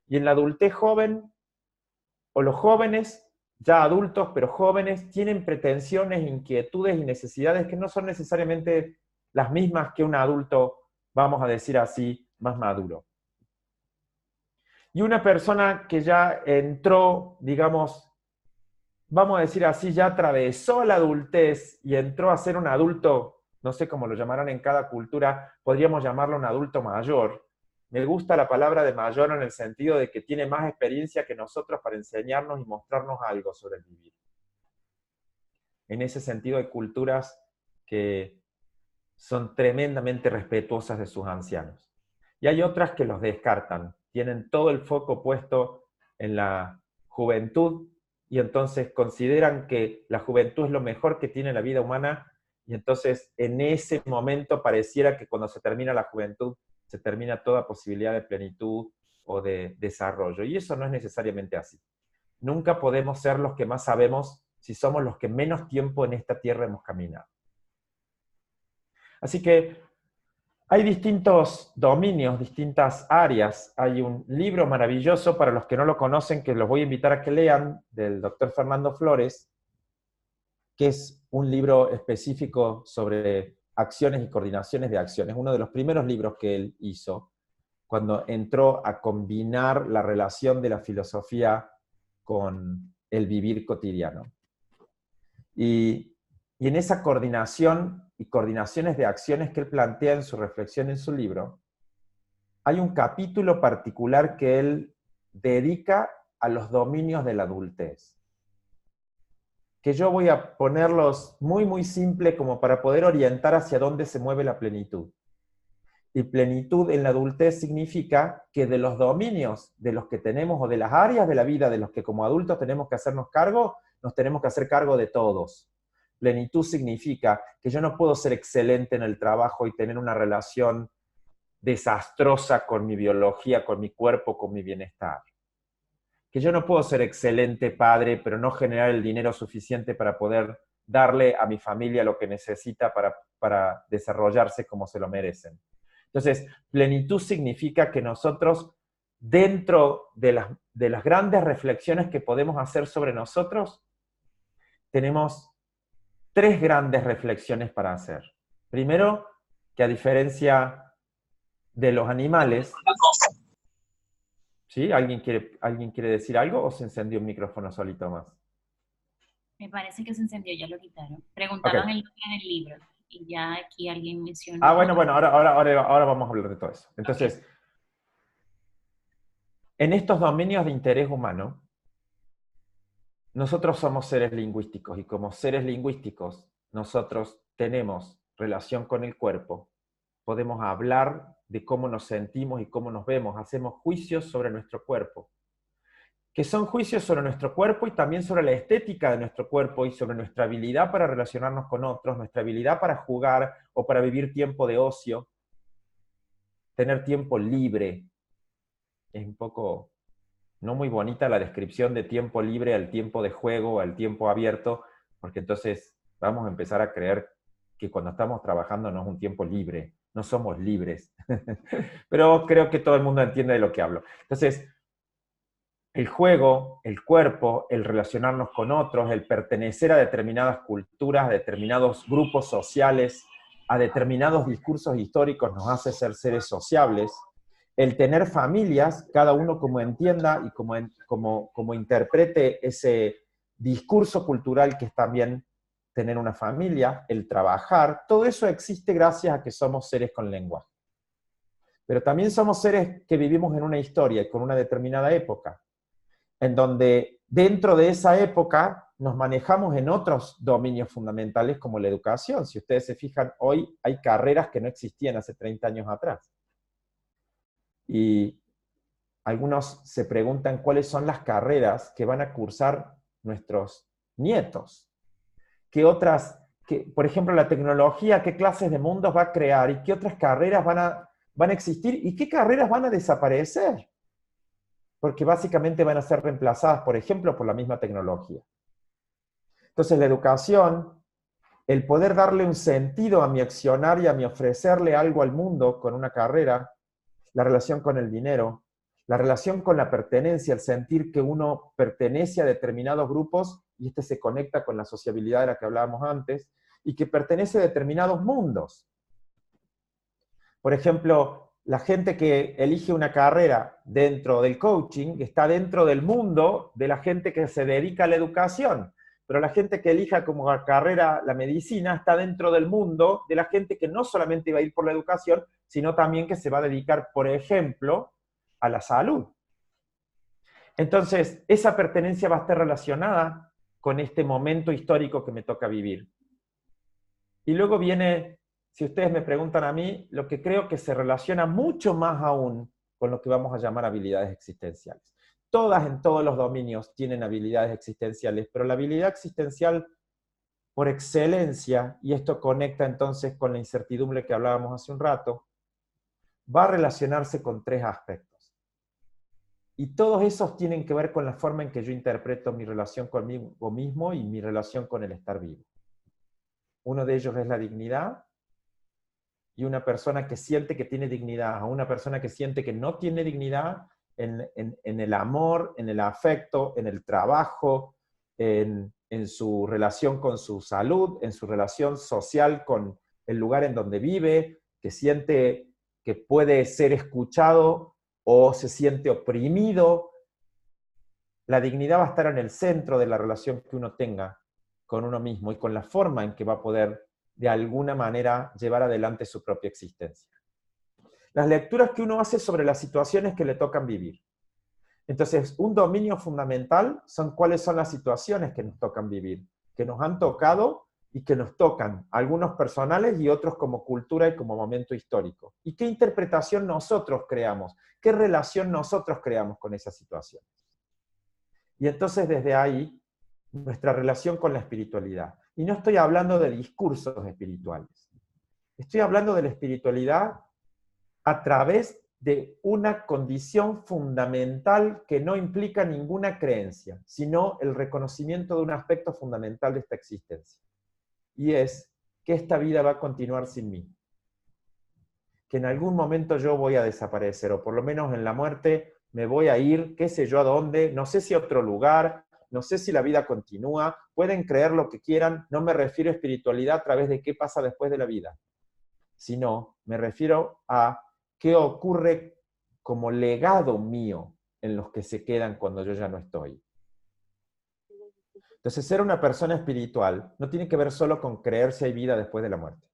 Y en la adultez joven, o los jóvenes, ya adultos, pero jóvenes, tienen pretensiones, inquietudes y necesidades que no son necesariamente las mismas que un adulto, vamos a decir así, más maduro. Y una persona que ya entró, digamos, vamos a decir así, ya atravesó la adultez y entró a ser un adulto, no sé cómo lo llamarán en cada cultura, podríamos llamarlo un adulto mayor. Me gusta la palabra de mayor en el sentido de que tiene más experiencia que nosotros para enseñarnos y mostrarnos algo sobre el vivir. En ese sentido hay culturas que son tremendamente respetuosas de sus ancianos. Y hay otras que los descartan, tienen todo el foco puesto en la juventud y entonces consideran que la juventud es lo mejor que tiene la vida humana y entonces en ese momento pareciera que cuando se termina la juventud se termina toda posibilidad de plenitud o de desarrollo. Y eso no es necesariamente así. Nunca podemos ser los que más sabemos si somos los que menos tiempo en esta tierra hemos caminado. Así que hay distintos dominios, distintas áreas. Hay un libro maravilloso para los que no lo conocen, que los voy a invitar a que lean, del doctor Fernando Flores, que es un libro específico sobre acciones y coordinaciones de acciones. Uno de los primeros libros que él hizo cuando entró a combinar la relación de la filosofía con el vivir cotidiano. Y en esa coordinación y coordinaciones de acciones que él plantea en su reflexión en su libro, hay un capítulo particular que él dedica a los dominios de la adultez, que yo voy a ponerlos muy, muy simple como para poder orientar hacia dónde se mueve la plenitud. Y plenitud en la adultez significa que de los dominios de los que tenemos o de las áreas de la vida de los que como adultos tenemos que hacernos cargo, nos tenemos que hacer cargo de todos. Plenitud significa que yo no puedo ser excelente en el trabajo y tener una relación desastrosa con mi biología, con mi cuerpo, con mi bienestar. Que yo no puedo ser excelente padre, pero no generar el dinero suficiente para poder darle a mi familia lo que necesita para desarrollarse como se lo merecen. Entonces, plenitud significa que nosotros, dentro de las grandes reflexiones que podemos hacer sobre nosotros, tenemos tres grandes reflexiones para hacer. Primero, que a diferencia de los animales, ¿sí? ¿Alguien quiere decir algo o se encendió un micrófono solito más? Me parece que se encendió, ya lo quitaron. Preguntaban Okay. el nombre del libro y ya aquí alguien mencionó. Ah, bueno, ahora vamos a hablar de todo eso. Entonces, okay, en estos dominios de interés humano, nosotros somos seres lingüísticos y como seres lingüísticos nosotros tenemos relación con el cuerpo, podemos hablar de cómo nos sentimos y cómo nos vemos, hacemos juicios sobre nuestro cuerpo, que son juicios sobre nuestro cuerpo y también sobre la estética de nuestro cuerpo y sobre nuestra habilidad para relacionarnos con otros, nuestra habilidad para jugar o para vivir tiempo de ocio, tener tiempo libre. Es un poco no muy bonita la descripción de tiempo libre al tiempo de juego, al tiempo abierto, porque entonces vamos a empezar a creer que cuando estamos trabajando no es un tiempo libre, no somos libres. Pero creo que todo el mundo entiende de lo que hablo. Entonces, el juego, el cuerpo, el relacionarnos con otros, el pertenecer a determinadas culturas, a determinados grupos sociales, a determinados discursos históricos nos hace ser seres sociables. El tener familias, cada uno como entienda y como interprete ese discurso cultural que es también tener una familia, el trabajar, todo eso existe gracias a que somos seres con lenguaje. Pero también somos seres que vivimos en una historia, con una determinada época, en donde dentro de esa época nos manejamos en otros dominios fundamentales como la educación. Si ustedes se fijan, hoy hay carreras que no existían hace 30 años atrás. Y algunos se preguntan cuáles son las carreras que van a cursar nuestros nietos. por ejemplo, la tecnología, qué clases de mundos va a crear y qué otras carreras van a existir y qué carreras van a desaparecer. Porque básicamente van a ser reemplazadas, por ejemplo, por la misma tecnología. Entonces la educación, el poder darle un sentido a mi accionar y a mi ofrecerle algo al mundo con una carrera, la relación con el dinero, la relación con la pertenencia, el sentir que uno pertenece a determinados grupos, y este se conecta con la sociabilidad de la que hablábamos antes, y que pertenece a determinados mundos. Por ejemplo, la gente que elige una carrera dentro del coaching está dentro del mundo de la gente que se dedica a la educación, pero la gente que elija como carrera la medicina está dentro del mundo de la gente que no solamente va a ir por la educación, sino también que se va a dedicar, por ejemplo, a la salud. Entonces, esa pertenencia va a estar relacionada con este momento histórico que me toca vivir. Y luego viene, si ustedes me preguntan a mí, lo que creo que se relaciona mucho más aún con lo que vamos a llamar habilidades existenciales. Todas en todos los dominios tienen habilidades existenciales, pero la habilidad existencial por excelencia, y esto conecta entonces con la incertidumbre que hablábamos hace un rato, va a relacionarse con 3 aspectos. Y todos esos tienen que ver con la forma en que yo interpreto mi relación conmigo mismo y mi relación con el estar vivo. Uno de ellos es la dignidad, y una persona que siente que tiene dignidad, a una persona que siente que no tiene dignidad en el amor, en el afecto, en el trabajo, en su relación con su salud, en su relación social con el lugar en donde vive, que siente que puede ser escuchado o se siente oprimido. La dignidad va a estar en el centro de la relación que uno tenga con uno mismo y con la forma en que va a poder de alguna manera llevar adelante su propia existencia. Las lecturas que uno hace sobre las situaciones que le tocan vivir. Entonces, un dominio fundamental son cuáles son las situaciones que nos tocan vivir, que nos han tocado y que nos tocan, algunos personales y otros como cultura y como momento histórico. ¿Y qué interpretación nosotros creamos? ¿Qué relación nosotros creamos con esas situaciones? Y entonces desde ahí, nuestra relación con la espiritualidad. Y no estoy hablando de discursos espirituales. Estoy hablando de la espiritualidad a través de una condición fundamental que no implica ninguna creencia, sino el reconocimiento de un aspecto fundamental de esta existencia. Y es que esta vida va a continuar sin mí. Que en algún momento yo voy a desaparecer, o por lo menos en la muerte me voy a ir, qué sé yo a dónde, no sé si a otro lugar, no sé si la vida continúa, pueden creer lo que quieran, no me refiero a espiritualidad a través de qué pasa después de la vida, sino me refiero a qué ocurre como legado mío en los que se quedan cuando yo ya no estoy. Entonces, ser una persona espiritual no tiene que ver solo con creer si hay vida después de la muerte.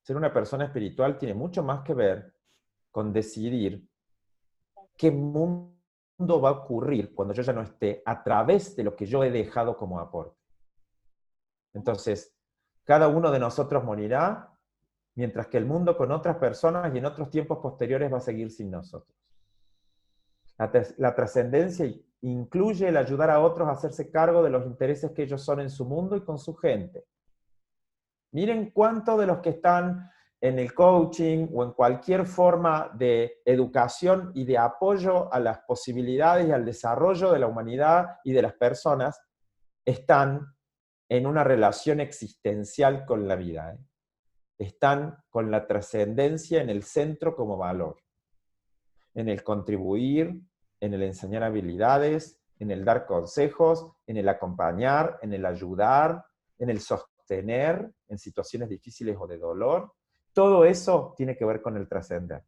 Ser una persona espiritual tiene mucho más que ver con decidir qué mundo va a ocurrir cuando yo ya no esté a través de lo que yo he dejado como aporte. Entonces, cada uno de nosotros morirá, mientras que el mundo con otras personas y en otros tiempos posteriores va a seguir sin nosotros. La trascendencia incluye el ayudar a otros a hacerse cargo de los intereses que ellos son en su mundo y con su gente. Miren cuántos de los que están en el coaching o en cualquier forma de educación y de apoyo a las posibilidades y al desarrollo de la humanidad y de las personas están en una relación existencial con la vida. Están con la trascendencia en el centro como valor. En el contribuir, en el enseñar habilidades, en el dar consejos, en el acompañar, en el ayudar, en el sostener en situaciones difíciles o de dolor. Todo eso tiene que ver con el trascender.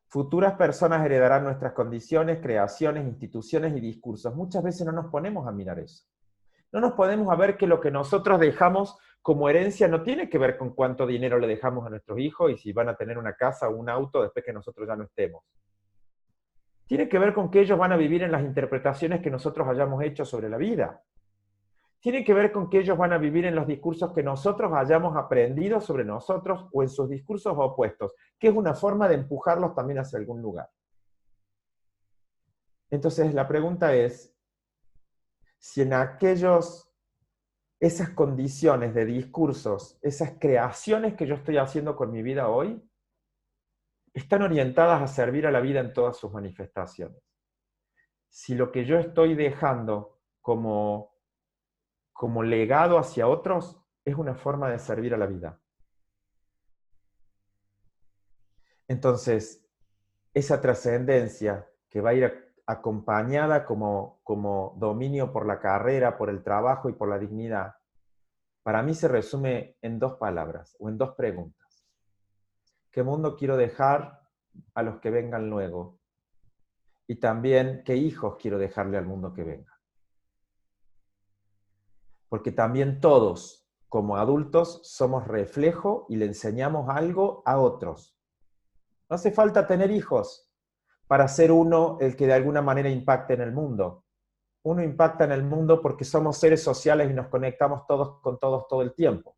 Futuras personas heredarán nuestras condiciones, creaciones, instituciones y discursos. Muchas veces no nos ponemos a mirar eso. No nos ponemos a ver que lo que nosotros dejamos como herencia no tiene que ver con cuánto dinero le dejamos a nuestros hijos y si van a tener una casa o un auto después que nosotros ya no estemos. Tiene que ver con que ellos van a vivir en las interpretaciones que nosotros hayamos hecho sobre la vida. Tiene que ver con que ellos van a vivir en los discursos que nosotros hayamos aprendido sobre nosotros o en sus discursos opuestos, que es una forma de empujarlos también hacia algún lugar. Entonces la pregunta es, si en aquellos esas condiciones de discursos, esas creaciones que yo estoy haciendo con mi vida hoy, están orientadas a servir a la vida en todas sus manifestaciones. Si lo que yo estoy dejando como legado hacia otros es una forma de servir a la vida. Entonces, esa trascendencia que va a ir acompañada como dominio por la carrera, por el trabajo y por la dignidad, para mí se resume en 2 palabras o en 2 preguntas. ¿Qué mundo quiero dejar a los que vengan luego? Y también, ¿qué hijos quiero dejarle al mundo que venga? Porque también todos, como adultos, somos reflejo y le enseñamos algo a otros. No hace falta tener hijos para ser uno el que de alguna manera impacte en el mundo. Uno impacta en el mundo porque somos seres sociales y nos conectamos todos con todos todo el tiempo.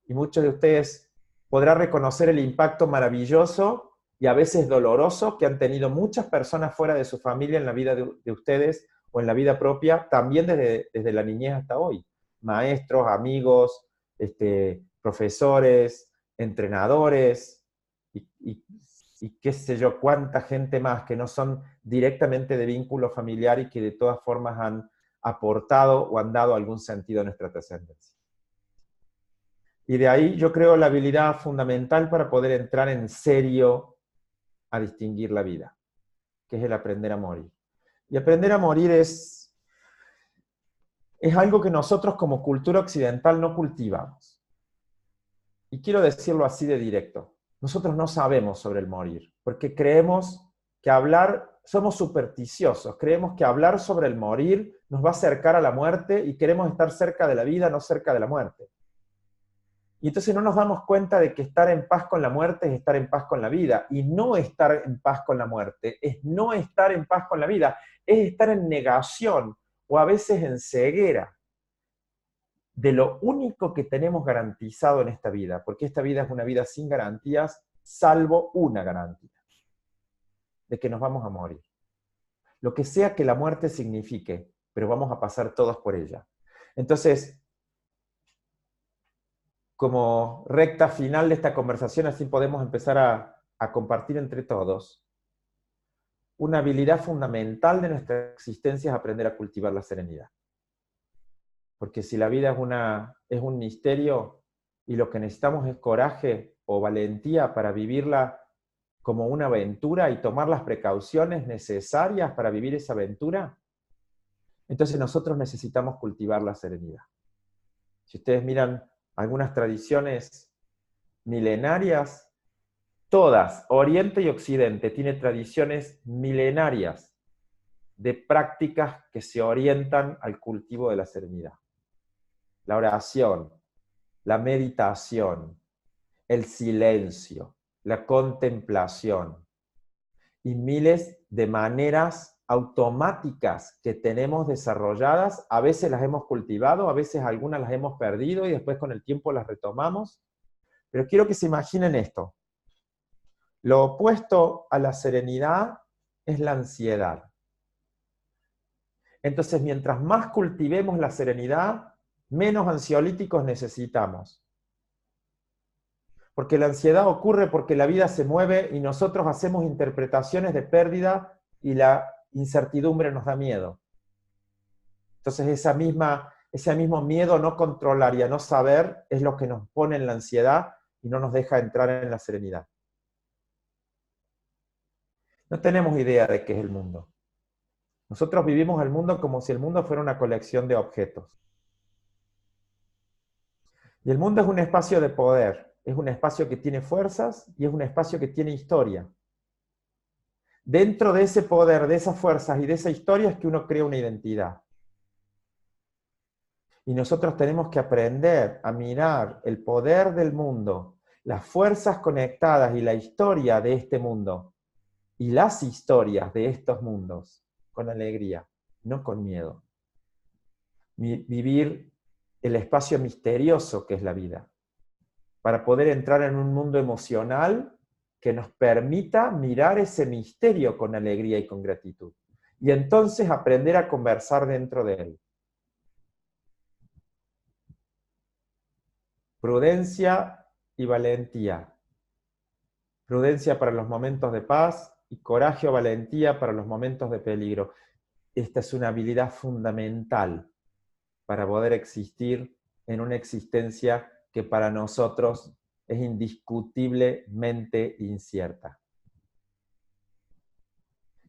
Y muchos de ustedes podrán reconocer el impacto maravilloso y a veces doloroso que han tenido muchas personas fuera de su familia en la vida de ustedes o en la vida propia, también desde la niñez hasta hoy. Maestros, amigos, profesores, entrenadores, y qué sé yo, cuánta gente más que no son directamente de vínculo familiar y que de todas formas han aportado o han dado algún sentido a nuestra trascendencia. Y de ahí yo creo la habilidad fundamental para poder entrar en serio a distinguir la vida, que es el aprender a morir. Y aprender a morir es algo que nosotros como cultura occidental no cultivamos. Y quiero decirlo así de directo. Nosotros no sabemos sobre el morir, porque creemos que somos supersticiosos, creemos que hablar sobre el morir nos va a acercar a la muerte y queremos estar cerca de la vida, no cerca de la muerte. Y entonces no nos damos cuenta de que estar en paz con la muerte es estar en paz con la vida, y no estar en paz con la muerte es no estar en paz con la vida, es estar en negación o a veces en ceguera de lo único que tenemos garantizado en esta vida, porque esta vida es una vida sin garantías, salvo una garantía, de que nos vamos a morir. Lo que sea que la muerte signifique, pero vamos a pasar todos por ella. Entonces, como recta final de esta conversación, así podemos empezar a compartir entre todos, una habilidad fundamental de nuestra existencia es aprender a cultivar la serenidad. Porque si la vida es un misterio y lo que necesitamos es coraje o valentía para vivirla como una aventura y tomar las precauciones necesarias para vivir esa aventura, entonces nosotros necesitamos cultivar la serenidad. Si ustedes miran algunas tradiciones milenarias, todas, Oriente y Occidente, tienen tradiciones milenarias de prácticas que se orientan al cultivo de la serenidad. La oración, la meditación, el silencio, la contemplación y miles de maneras automáticas que tenemos desarrolladas. A veces las hemos cultivado, a veces algunas las hemos perdido y después con el tiempo las retomamos. Pero quiero que se imaginen esto. Lo opuesto a la serenidad es la ansiedad. Entonces, mientras más cultivemos la serenidad, menos ansiolíticos necesitamos. Porque la ansiedad ocurre porque la vida se mueve y nosotros hacemos interpretaciones de pérdida y la incertidumbre nos da miedo. Entonces ese mismo miedo a no controlar y a no saber es lo que nos pone en la ansiedad y no nos deja entrar en la serenidad. No tenemos idea de qué es el mundo. Nosotros vivimos el mundo como si el mundo fuera una colección de objetos. Y el mundo es un espacio de poder, es un espacio que tiene fuerzas y es un espacio que tiene historia. Dentro de ese poder, de esas fuerzas y de esa historia es que uno crea una identidad. Y nosotros tenemos que aprender a mirar el poder del mundo, las fuerzas conectadas y la historia de este mundo, y las historias de estos mundos, con alegría, no con miedo. Vivir el espacio misterioso que es la vida, para poder entrar en un mundo emocional que nos permita mirar ese misterio con alegría y con gratitud. Y entonces aprender a conversar dentro de él. prudencia y valentía. Prudencia para los momentos de paz y coraje o valentía para los momentos de peligro. Esta es una habilidad fundamental para poder existir en una existencia que para nosotros es indiscutiblemente incierta.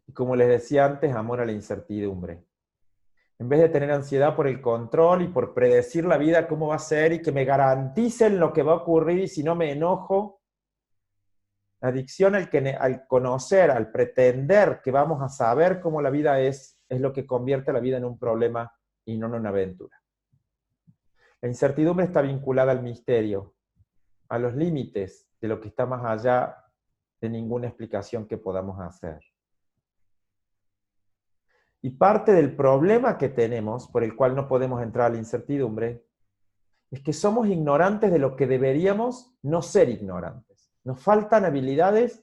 Y como les decía antes, amor a la incertidumbre. En vez de tener ansiedad por el control y por predecir la vida cómo va a ser y que me garanticen lo que va a ocurrir y si no me enojo, la adicción al conocer, al pretender que vamos a saber cómo la vida es lo que convierte la vida en un problema y no en una aventura. La incertidumbre está vinculada al misterio, a los límites de lo que está más allá de ninguna explicación que podamos hacer. Y parte del problema que tenemos, por el cual no podemos entrar a la incertidumbre, es que somos ignorantes de lo que deberíamos no ser ignorantes. Nos faltan habilidades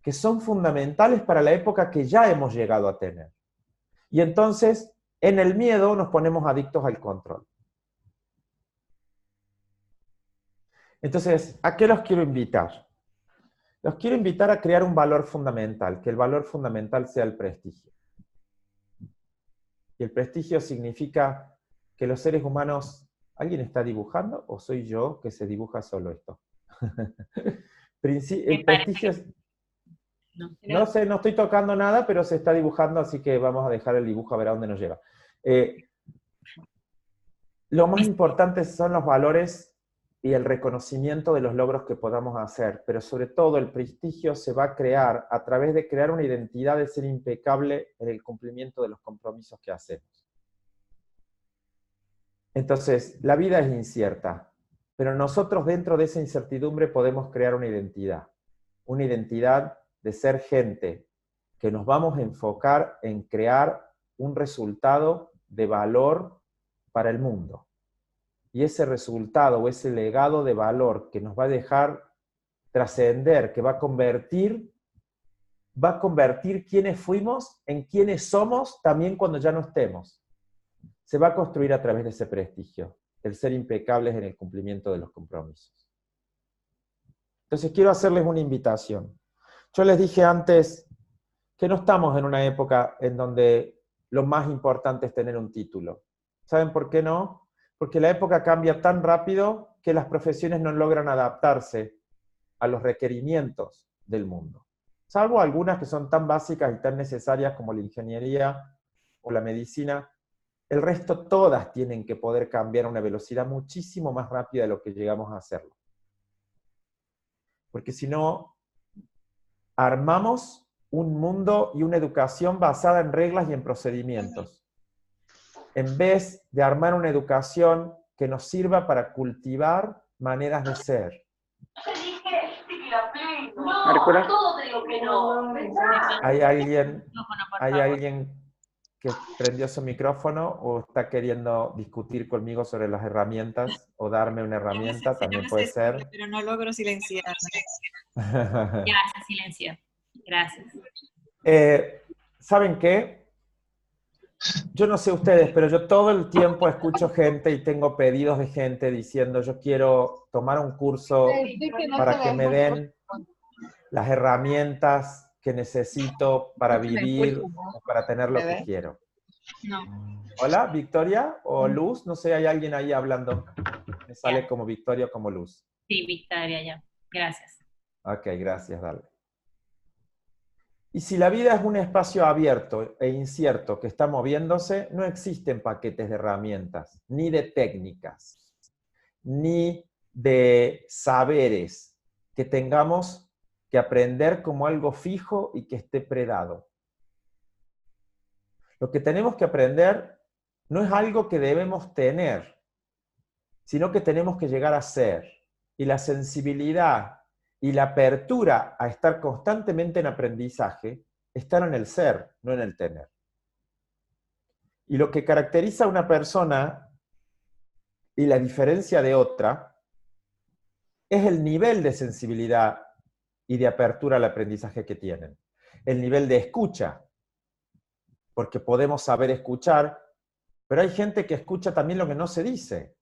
que son fundamentales para la época que ya hemos llegado a tener. Y entonces, en el miedo nos ponemos adictos al control. Entonces, ¿a qué los quiero invitar? Los quiero invitar a crear un valor fundamental, que el valor fundamental sea el prestigio. Y el prestigio significa que los seres humanos... ¿Alguien está dibujando o soy yo que se dibuja solo esto? El prestigio es... No sé, no estoy tocando nada, pero se está dibujando, así que vamos a dejar el dibujo a ver a dónde nos lleva. Lo más importante son los valores y el reconocimiento de los logros que podamos hacer, pero sobre todo el prestigio se va a crear a través de crear una identidad de ser impecable en el cumplimiento de los compromisos que hacemos. Entonces, la vida es incierta, pero nosotros dentro de esa incertidumbre podemos crear una identidad de ser gente que nos vamos a enfocar en crear un resultado de valor para el mundo. Y ese resultado o ese legado de valor que nos va a dejar trascender, que va a convertir quienes fuimos en quienes somos también cuando ya no estemos. Se va a construir a través de ese prestigio, el ser impecables en el cumplimiento de los compromisos. Entonces quiero hacerles una invitación. Yo les dije antes que no estamos en una época en donde lo más importante es tener un título. ¿Saben por qué no? Porque la época cambia tan rápido que las profesiones no logran adaptarse a los requerimientos del mundo. Salvo algunas que son tan básicas y tan necesarias como la ingeniería o la medicina, el resto todas tienen que poder cambiar a una velocidad muchísimo más rápida de lo que llegamos a hacerlo. Porque si no, armamos un mundo y una educación basada en reglas y en procedimientos, en vez de armar una educación que nos sirva para cultivar maneras de ser. ¿Hay alguien que prendió su micrófono o está queriendo discutir conmigo sobre las herramientas o darme una herramienta? También puede ser. Pero no logro silenciar. Ya se silenció. Gracias. ¿Saben qué? Yo no sé ustedes, pero yo todo el tiempo escucho gente y tengo pedidos de gente diciendo yo quiero tomar un curso para que me den las herramientas que necesito para vivir o para tener lo que quiero. No. Hola, Victoria o Luz, no sé, hay alguien ahí hablando. Me sale como Victoria o como Luz. Sí, Victoria, ya. Gracias. Ok, gracias, dale. Y si la vida es un espacio abierto e incierto que está moviéndose, no existen paquetes de herramientas, ni de técnicas, ni de saberes que tengamos que aprender como algo fijo y que esté predado. Lo que tenemos que aprender no es algo que debemos tener, sino que tenemos que llegar a ser. Y la sensibilidad y la apertura a estar constantemente en aprendizaje están en el ser, no en el tener. Y lo que caracteriza a una persona y la diferencia de otra es el nivel de sensibilidad y de apertura al aprendizaje que tienen. El nivel de escucha, porque podemos saber escuchar, pero hay gente que escucha también lo que no se dice.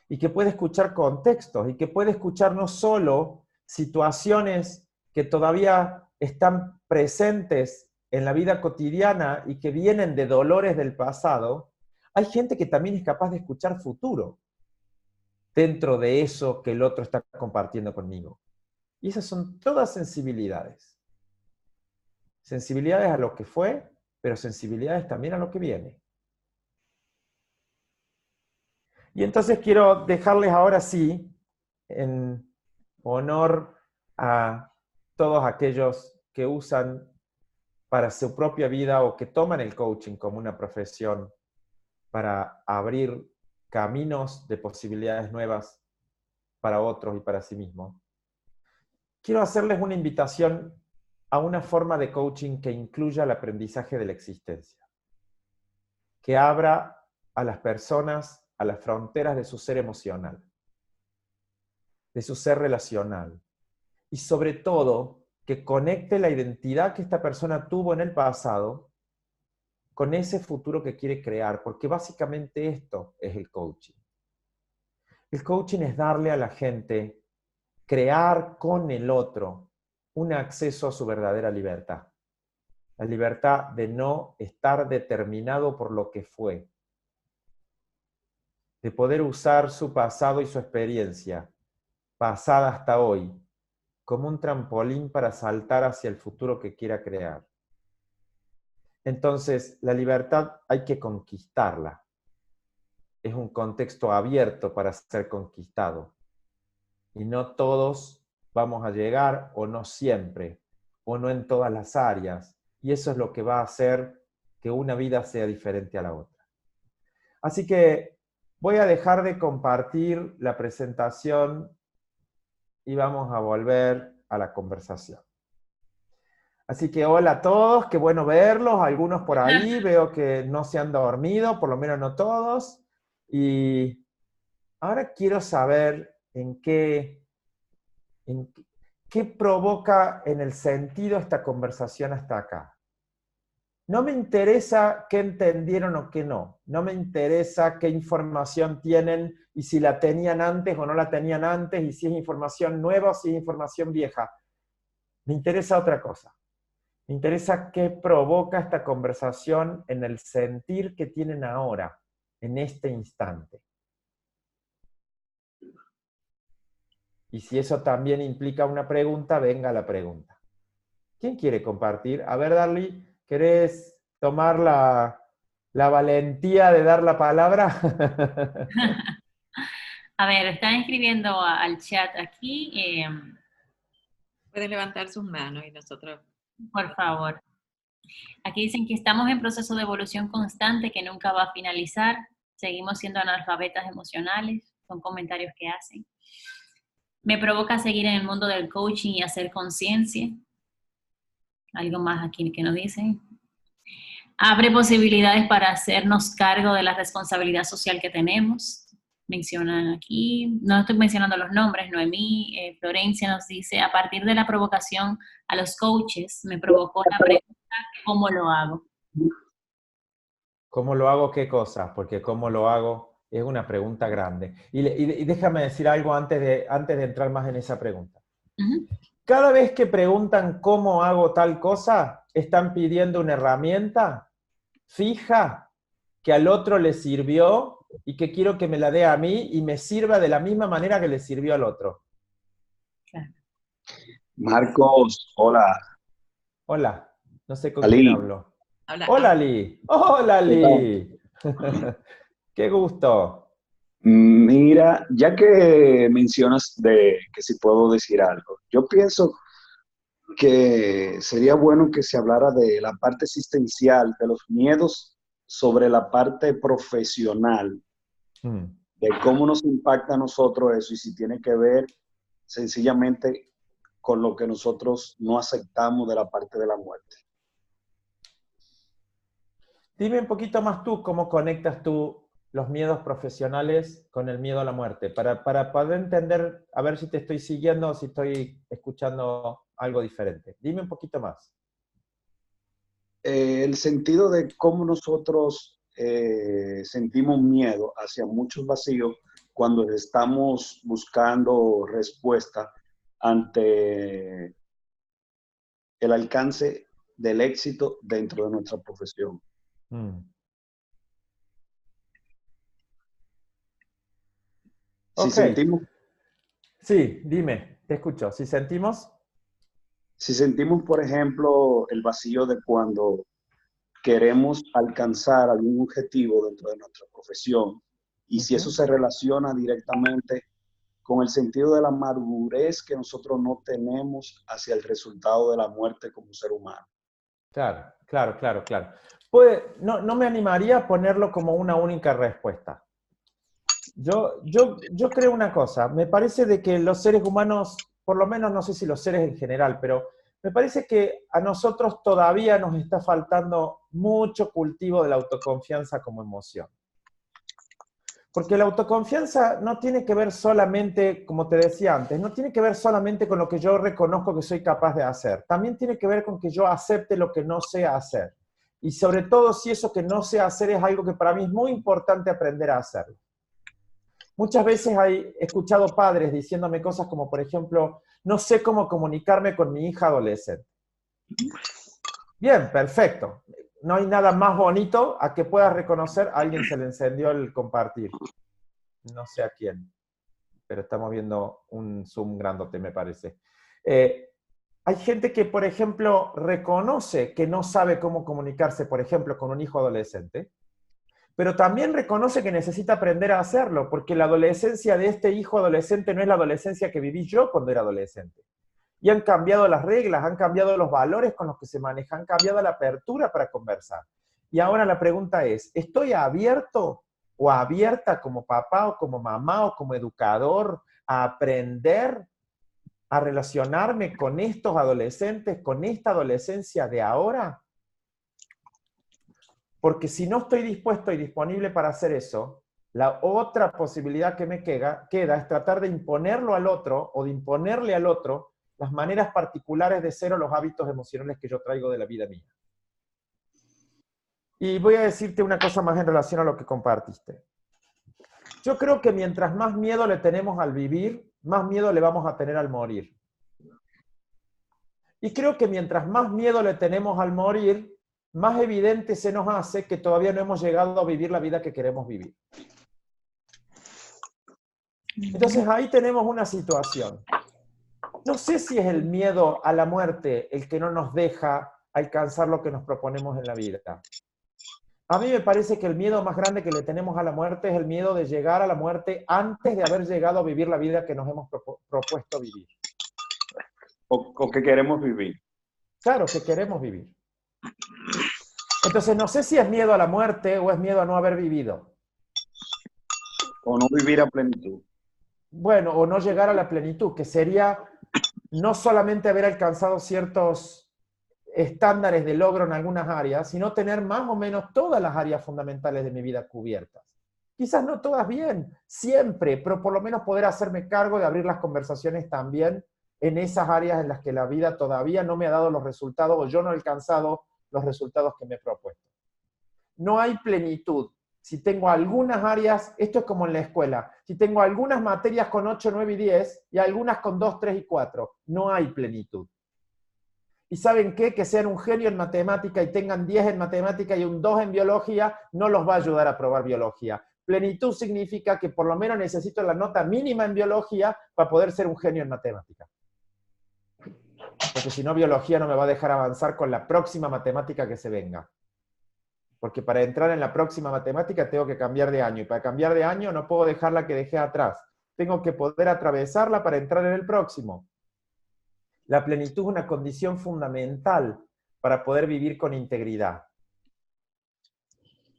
y que puede escuchar contextos, y que puede escuchar no solo situaciones que todavía están presentes en la vida cotidiana y que vienen de dolores del pasado. Hay gente que también es capaz de escuchar futuro dentro de eso que el otro está compartiendo conmigo. Y esas son todas sensibilidades. Sensibilidades a lo que fue, pero sensibilidades también a lo que viene. Y entonces quiero dejarles ahora sí, en honor a todos aquellos que usan para su propia vida o que toman el coaching como una profesión para abrir caminos de posibilidades nuevas para otros y para sí mismos. Quiero hacerles una invitación a una forma de coaching que incluya el aprendizaje de la existencia, que abra a las personas a las fronteras de su ser emocional, de su ser relacional, y sobre todo que conecte la identidad que esta persona tuvo en el pasado con ese futuro que quiere crear, porque básicamente esto es el coaching. El coaching es darle a la gente, crear con el otro un acceso a su verdadera libertad. La libertad de no estar determinado por lo que fue, de poder usar su pasado y su experiencia, pasada hasta hoy, como un trampolín para saltar hacia el futuro que quiera crear. Entonces, la libertad hay que conquistarla. Es un contexto abierto para ser conquistado. Y no todos vamos a llegar, o no siempre, o no en todas las áreas. Y eso es lo que va a hacer que una vida sea diferente a la otra. Así que voy a dejar de compartir la presentación y vamos a volver a la conversación. Así que hola a todos, qué bueno verlos, algunos por ahí, veo que no se han dormido, por lo menos no todos. Y ahora quiero saber qué provoca en el sentido esta conversación hasta acá. No me interesa qué entendieron o qué no. No me interesa qué información tienen y si la tenían antes o no la tenían antes y si es información nueva o si es información vieja. Me interesa otra cosa. Me interesa qué provoca esta conversación en el sentir que tienen ahora, en este instante. Y si eso también implica una pregunta, venga la pregunta. ¿Quién quiere compartir? A ver, Darly, ¿querés tomar la valentía de dar la palabra? A ver, están escribiendo al chat aquí. Pueden levantar sus manos y nosotros... Por favor. Aquí dicen que estamos en proceso de evolución constante que nunca va a finalizar. Seguimos siendo analfabetas emocionales. Son comentarios que hacen. Me provoca seguir en el mundo del coaching y hacer conciencia. Algo más aquí que nos dicen. Abre posibilidades para hacernos cargo de la responsabilidad social que tenemos. Mencionan aquí, no estoy mencionando los nombres, Noemí, Florencia nos dice, a partir de la provocación a los coaches, me provocó la pregunta, ¿cómo lo hago? ¿Cómo lo hago qué cosa? Porque cómo lo hago es una pregunta grande. Y déjame decir algo antes de entrar más en esa pregunta. Cada vez que preguntan cómo hago tal cosa, están pidiendo una herramienta fija que al otro le sirvió y que quiero que me la dé a mí y me sirva de la misma manera que le sirvió al otro. Claro. Marcos, hola. Hola, no sé con Ali. quién hablo. Hola, Ali. Hola, Ali. Qué gusto. Mira, ya que mencionas de que si puedo decir algo, yo pienso que sería bueno que se hablara de la parte existencial, de los miedos sobre la parte profesional, de cómo nos impacta a nosotros eso y si tiene que ver sencillamente con lo que nosotros no aceptamos de la parte de la muerte. Dime un poquito más tú, ¿cómo conectas tú los miedos profesionales con el miedo a la muerte? Para poder entender, a ver si te estoy siguiendo o si estoy escuchando algo diferente. Dime un poquito más. El sentido de cómo nosotros sentimos miedo hacia muchos vacíos cuando estamos buscando respuesta ante el alcance del éxito dentro de nuestra profesión. Si sentimos, sí, dime, te escucho. Si sentimos, por ejemplo, el vacío de cuando queremos alcanzar algún objetivo dentro de nuestra profesión, y si eso se relaciona directamente con el sentido de la madurez que nosotros no tenemos hacia el resultado de la muerte como ser humano. Claro. No me animaría a ponerlo como una única respuesta. Yo creo una cosa, me parece de que los seres humanos, por lo menos no sé si los seres en general, pero me parece que a nosotros todavía nos está faltando mucho cultivo de la autoconfianza como emoción. Porque la autoconfianza no tiene que ver solamente, como te decía antes, no tiene que ver solamente con lo que yo reconozco que soy capaz de hacer. También tiene que ver con que yo acepte lo que no sé hacer. Y sobre todo si eso que no sé hacer es algo que para mí es muy importante aprender a hacerlo. Muchas veces he escuchado padres diciéndome cosas como, por ejemplo, no sé cómo comunicarme con mi hija adolescente. Bien, perfecto. No hay nada más bonito a que puedas reconocer a alguien se le encendió el compartir. No sé a quién, pero estamos viendo un Zoom grandote, me parece. Hay gente que, por ejemplo, reconoce que no sabe cómo comunicarse, por ejemplo, con un hijo adolescente, pero también reconoce que necesita aprender a hacerlo, porque la adolescencia de este hijo adolescente no es la adolescencia que viví yo cuando era adolescente. Y han cambiado las reglas, han cambiado los valores con los que se manejan, han cambiado la apertura para conversar. Y ahora la pregunta es, ¿estoy abierto o abierta como papá o como mamá o como educador a aprender a relacionarme con estos adolescentes, con esta adolescencia de ahora? Porque si no estoy dispuesto y disponible para hacer eso, la otra posibilidad que me queda es tratar de imponerlo al otro o de imponerle al otro las maneras particulares de ser o los hábitos emocionales que yo traigo de la vida mía. Y voy a decirte una cosa más en relación a lo que compartiste. Yo creo que mientras más miedo le tenemos al vivir, más miedo le vamos a tener al morir. Y creo que mientras más miedo le tenemos al morir, más evidente se nos hace que todavía no hemos llegado a vivir la vida que queremos vivir. Entonces ahí tenemos una situación. No sé si es el miedo a la muerte el que no nos deja alcanzar lo que nos proponemos en la vida. A mí me parece que el miedo más grande que le tenemos a la muerte es el miedo de llegar a la muerte antes de haber llegado a vivir la vida que nos hemos propuesto vivir. O que queremos vivir. Claro, que queremos vivir. Entonces no sé si es miedo a la muerte o es miedo a no haber vivido. O no vivir a plenitud. Bueno, o no llegar a la plenitud, que sería no solamente haber alcanzado ciertos estándares de logro en algunas áreas, sino tener más o menos todas las áreas fundamentales de mi vida cubiertas. Quizás no todas bien, siempre, pero por lo menos poder hacerme cargo de abrir las conversaciones también en esas áreas en las que la vida todavía no me ha dado los resultados o yo no he alcanzado los resultados que me he propuesto. No hay plenitud. Si tengo algunas áreas, esto es como en la escuela, si tengo algunas materias con 8, 9 y 10 y algunas con 2, 3 y 4, no hay plenitud. ¿Y saben qué? Que sean un genio en matemática y tengan 10 en matemática y un 2 en biología, no los va a ayudar a aprobar biología. Plenitud significa que por lo menos necesito la nota mínima en biología para poder ser un genio en matemática. Porque si no, biología no me va a dejar avanzar con la próxima matemática que se venga. Porque para entrar en la próxima matemática tengo que cambiar de año. Y para cambiar de año no puedo dejar la que dejé atrás. Tengo que poder atravesarla para entrar en el próximo. La plenitud es una condición fundamental para poder vivir con integridad.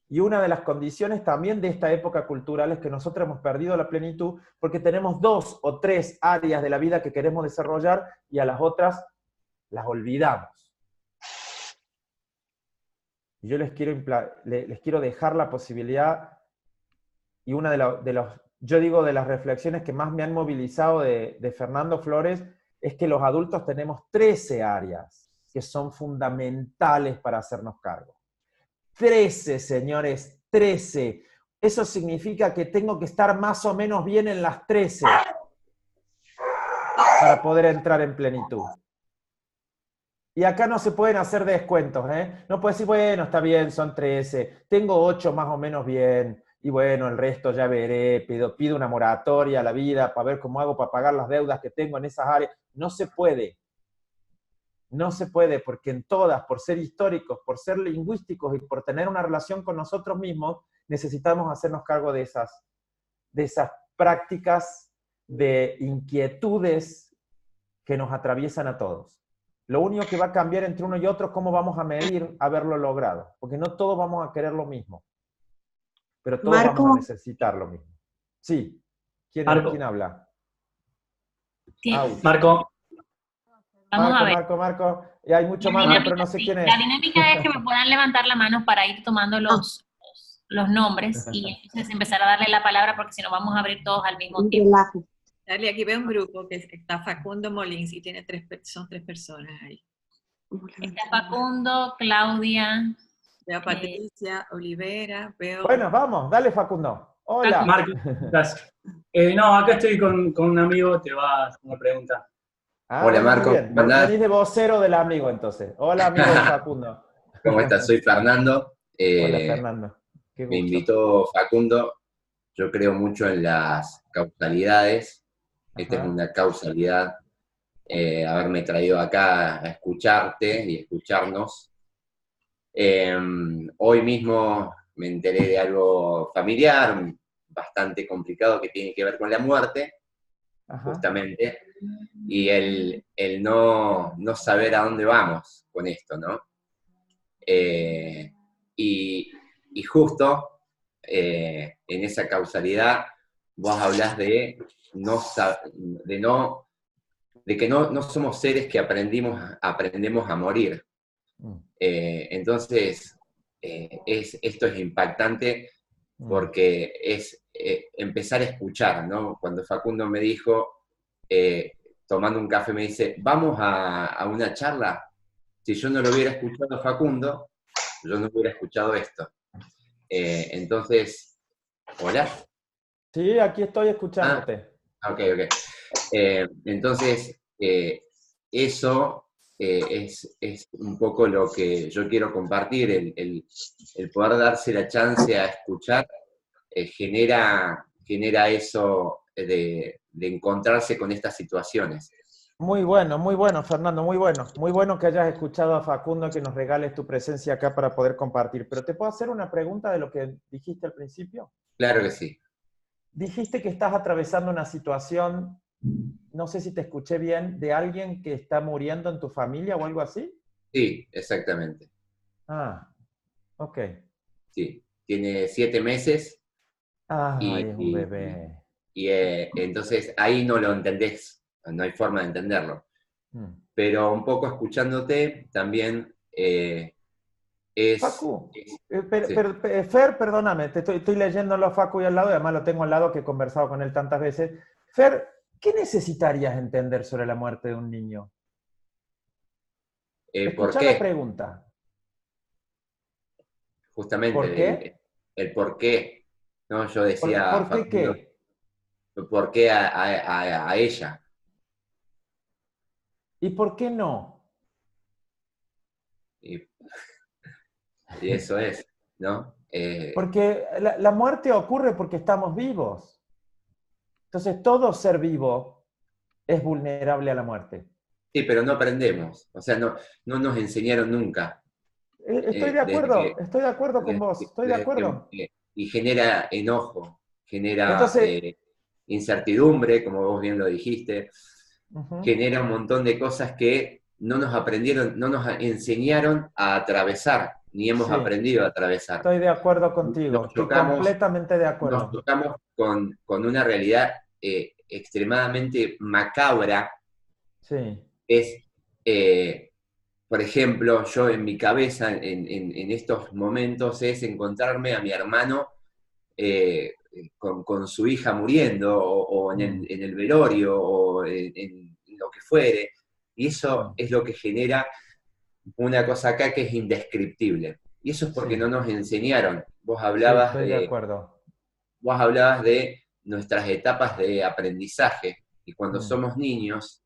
Y una de las condiciones también de esta época cultural es que nosotros hemos perdido la plenitud porque tenemos 2 o 3 áreas de la vida que queremos desarrollar y a las otras las olvidamos. Y yo les quiero dejar la posibilidad, y una de las reflexiones que más me han movilizado de Fernando Flores es que los adultos tenemos 13 áreas que son fundamentales para hacernos cargo. 13, señores, 13. eso significa que tengo que estar más o menos bien en las 13 para poder entrar en plenitud. Y acá no se pueden hacer descuentos, ¿eh? No puedes decir, bueno, está bien, son 13, tengo 8 más o menos bien, y bueno, el resto ya veré, pido una moratoria a la vida para ver cómo hago para pagar las deudas que tengo en esas áreas. No se puede. No se puede, porque en todas, por ser históricos, por ser lingüísticos y por tener una relación con nosotros mismos, necesitamos hacernos cargo de esas prácticas, de inquietudes que nos atraviesan a todos. Lo único que va a cambiar entre uno y otro es cómo vamos a medir haberlo logrado, porque no todos vamos a querer lo mismo, pero todos Marco. vamos a necesitar lo mismo. Sí, ¿quién habla? Sí. Marco. Vamos a ver. Marco. Y hay mucho Marco, pero no sé quién es. La dinámica es que me puedan levantar la mano para ir tomando los nombres y entonces empezar a darle la palabra, porque si no vamos a abrir todos al mismo tiempo. Dale, aquí veo un grupo que está Facundo Molins y son 3 personas ahí. Está Facundo, Claudia. Veo a Patricia, Olivera, veo... Bueno, vamos, dale Facundo. Hola. Marco, gracias. No, acá estoy con un amigo, te va a hacer una pregunta. Hola Marco, venís de vocero del amigo entonces. Hola amigo de Facundo. ¿Cómo estás? Soy Fernando. Hola Fernando. Qué gusto. Me invitó Facundo. Yo creo mucho en las causalidades. Esta es una causalidad. Haberme traído acá a escucharte y escucharnos. Hoy mismo me enteré de algo familiar, bastante complicado, que tiene que ver con la muerte, justamente, y el no saber a dónde vamos con esto, ¿no? Y justo en esa causalidad vos hablás de que no somos seres que aprendemos a morir. Entonces, esto es impactante porque es empezar a escuchar, ¿no? Cuando Facundo me dijo, tomando un café, me dice, vamos a una charla. Si yo no lo hubiera escuchado a Facundo, yo no hubiera escuchado esto. Entonces, ¿hola? Sí, aquí estoy escuchándote. Ok. Entonces, eso es un poco lo que yo quiero compartir, el poder darse la chance a escuchar, genera eso de encontrarse con estas situaciones. Muy bueno, Fernando, muy bueno. Muy bueno que hayas escuchado a Facundo, que nos regales tu presencia acá para poder compartir. Pero ¿te puedo hacer una pregunta de lo que dijiste al principio? Claro que sí. Dijiste que estás atravesando una situación, no sé si te escuché bien, de alguien que está muriendo en tu familia o algo así. Sí, exactamente. Ah, ok. Sí, tiene 7 meses. Ay, es un bebé. Y entonces ahí no lo entendés, no hay forma de entenderlo. Pero un poco escuchándote también es... Facu, sí. Fer, perdóname, estoy leyéndolo a Facu y al lado, y además lo tengo al lado, que he conversado con él tantas veces. Fer, ¿qué necesitarías entender sobre la muerte de un niño? ¿Por qué? la pregunta. Justamente, ¿Por qué? El por qué. No, yo decía... ¿Por qué qué? ¿Por qué a ella? ¿Y por qué no? Y eso es, ¿no? Porque la muerte ocurre porque estamos vivos. Entonces, todo ser vivo es vulnerable a la muerte. Sí, pero no aprendemos. O sea, no nos enseñaron nunca. Estoy de acuerdo con vos, estoy de acuerdo. Y genera enojo, genera incertidumbre, como vos bien lo dijiste, genera un montón de cosas que no nos aprendieron, no nos enseñaron a atravesar, ni hemos aprendido a atravesar. Estoy de acuerdo contigo, estoy completamente de acuerdo. Nos tocamos con una realidad extremadamente macabra. Sí. Es, por ejemplo, yo en mi cabeza, en estos momentos, es encontrarme a mi hermano con su hija muriendo, o en el velorio, o en lo que fuere, y eso es lo que genera una cosa acá que es indescriptible. Y eso es porque no nos enseñaron. Vos hablabas estoy de acuerdo. vos hablabas de nuestras etapas de aprendizaje, y cuando somos niños,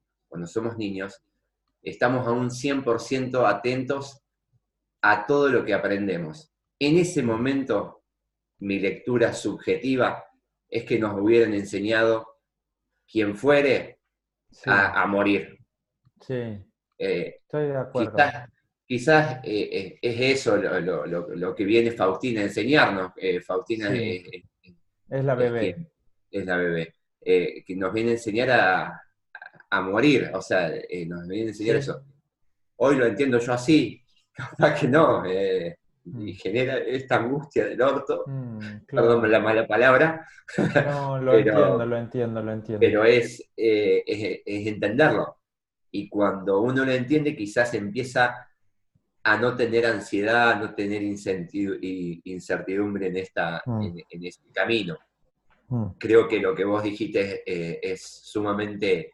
estamos a un 100% atentos a todo lo que aprendemos. En ese momento, mi lectura subjetiva es que nos hubieran enseñado, quien fuere, Sí, a morir. sí, estoy de acuerdo. Quizás es eso lo que viene Faustina a enseñarnos. Faustina Sí, es la bebé. es la bebé. Que nos viene a enseñar a morir, o sea, nos viene a enseñar Sí. eso. Hoy lo entiendo yo así, capaz que no, y genera esta angustia del orto, Claro. perdón la mala palabra, No, lo pero, entiendo, lo entiendo, lo entiendo. pero es entenderlo. Y cuando uno lo entiende, quizás empieza a no tener ansiedad, a no tener incertidumbre en este camino. Creo que lo que vos dijiste es sumamente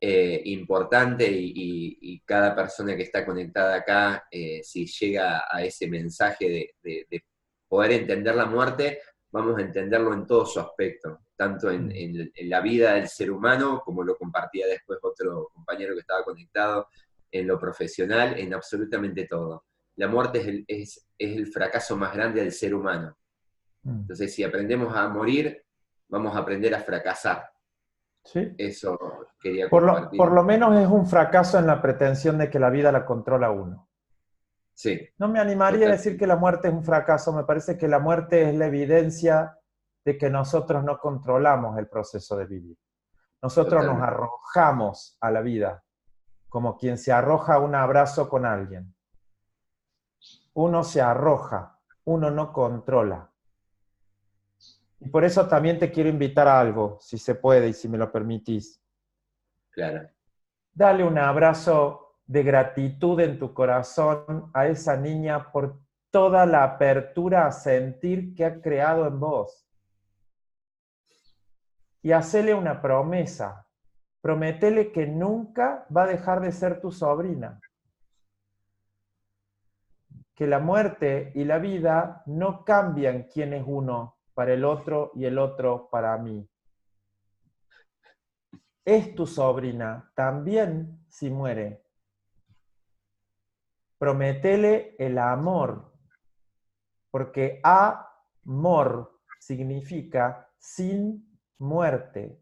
importante, y cada persona que está conectada acá, si llega a ese mensaje de poder entender la muerte, vamos a entenderlo en todo su aspecto, tanto en la vida del ser humano, como lo compartía después otro compañero que estaba conectado, en lo profesional, en absolutamente todo. La muerte es el fracaso más grande del ser humano. Entonces, si aprendemos a morir, vamos a aprender a fracasar. ¿Sí? Eso quería Por compartir. lo menos es un fracaso en la pretensión de que la vida la controla uno. Sí. No me animaría a decir que la muerte es un fracaso, me parece que la muerte es la evidencia de que nosotros no controlamos el proceso de vivir. Nosotros nos arrojamos a la vida, como quien se arroja a un abrazo con alguien. Uno se arroja, uno no controla. Y por eso también te quiero invitar a algo, si se puede y si me lo permitís. Claro. Dale un abrazo de gratitud en tu corazón a esa niña por toda la apertura a sentir que ha creado en vos. Y hacele una promesa. Prométele que nunca va a dejar de ser tu sobrina. Que la muerte y la vida no cambian quién es uno para el otro y el otro para mí. Es tu sobrina, también si muere. Prométele el amor, porque amor significa sin muerte.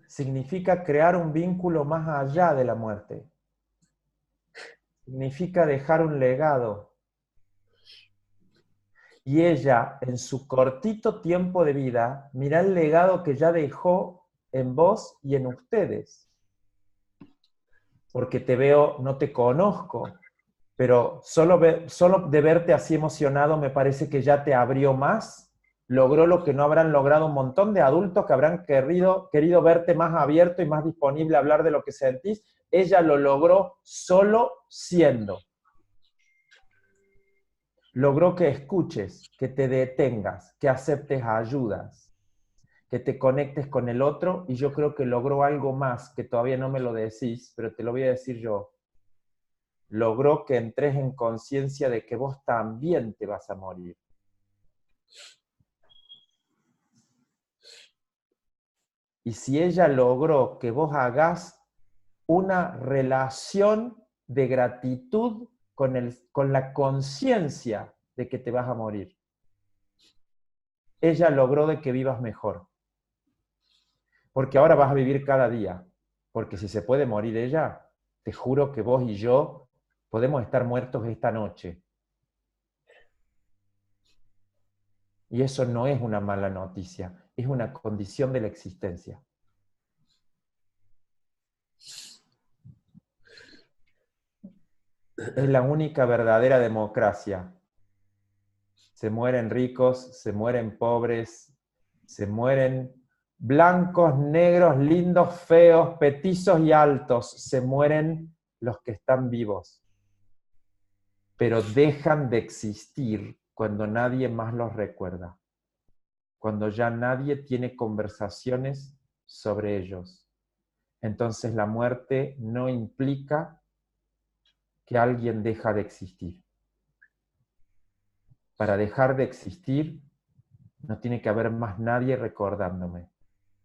Significa crear un vínculo más allá de la muerte. Significa dejar un legado. Y ella, en su cortito tiempo de vida, mira el legado que ya dejó en vos y en ustedes. Porque te veo, no te conozco, pero solo de verte así emocionado me parece que ya te abrió más, logró lo que no habrán logrado un montón de adultos que habrán querido verte más abierto y más disponible a hablar de lo que sentís. Ella lo logró solo siendo. Logró que escuches, que te detengas, que aceptes ayudas, que te conectes con el otro, y yo creo que logró algo más que todavía no me lo decís, pero te lo voy a decir yo. Logró que entres en conciencia de que vos también te vas a morir. Y si ella logró que vos hagas una relación de gratitud con la conciencia de que te vas a morir, ella logró de que vivas mejor. Porque ahora vas a vivir cada día. Porque si se puede morir ella, te juro que vos y yo podemos estar muertos esta noche. Y eso no es una mala noticia, es una condición de la existencia. Es la única verdadera democracia. Se mueren ricos, se mueren pobres, se mueren blancos, negros, lindos, feos, petizos y altos. Se mueren los que están vivos. Pero dejan de existir cuando nadie más los recuerda. Cuando ya nadie tiene conversaciones sobre ellos. Entonces la muerte no implica que alguien deja de existir. para dejar de existir, no tiene que haber más nadie recordándome,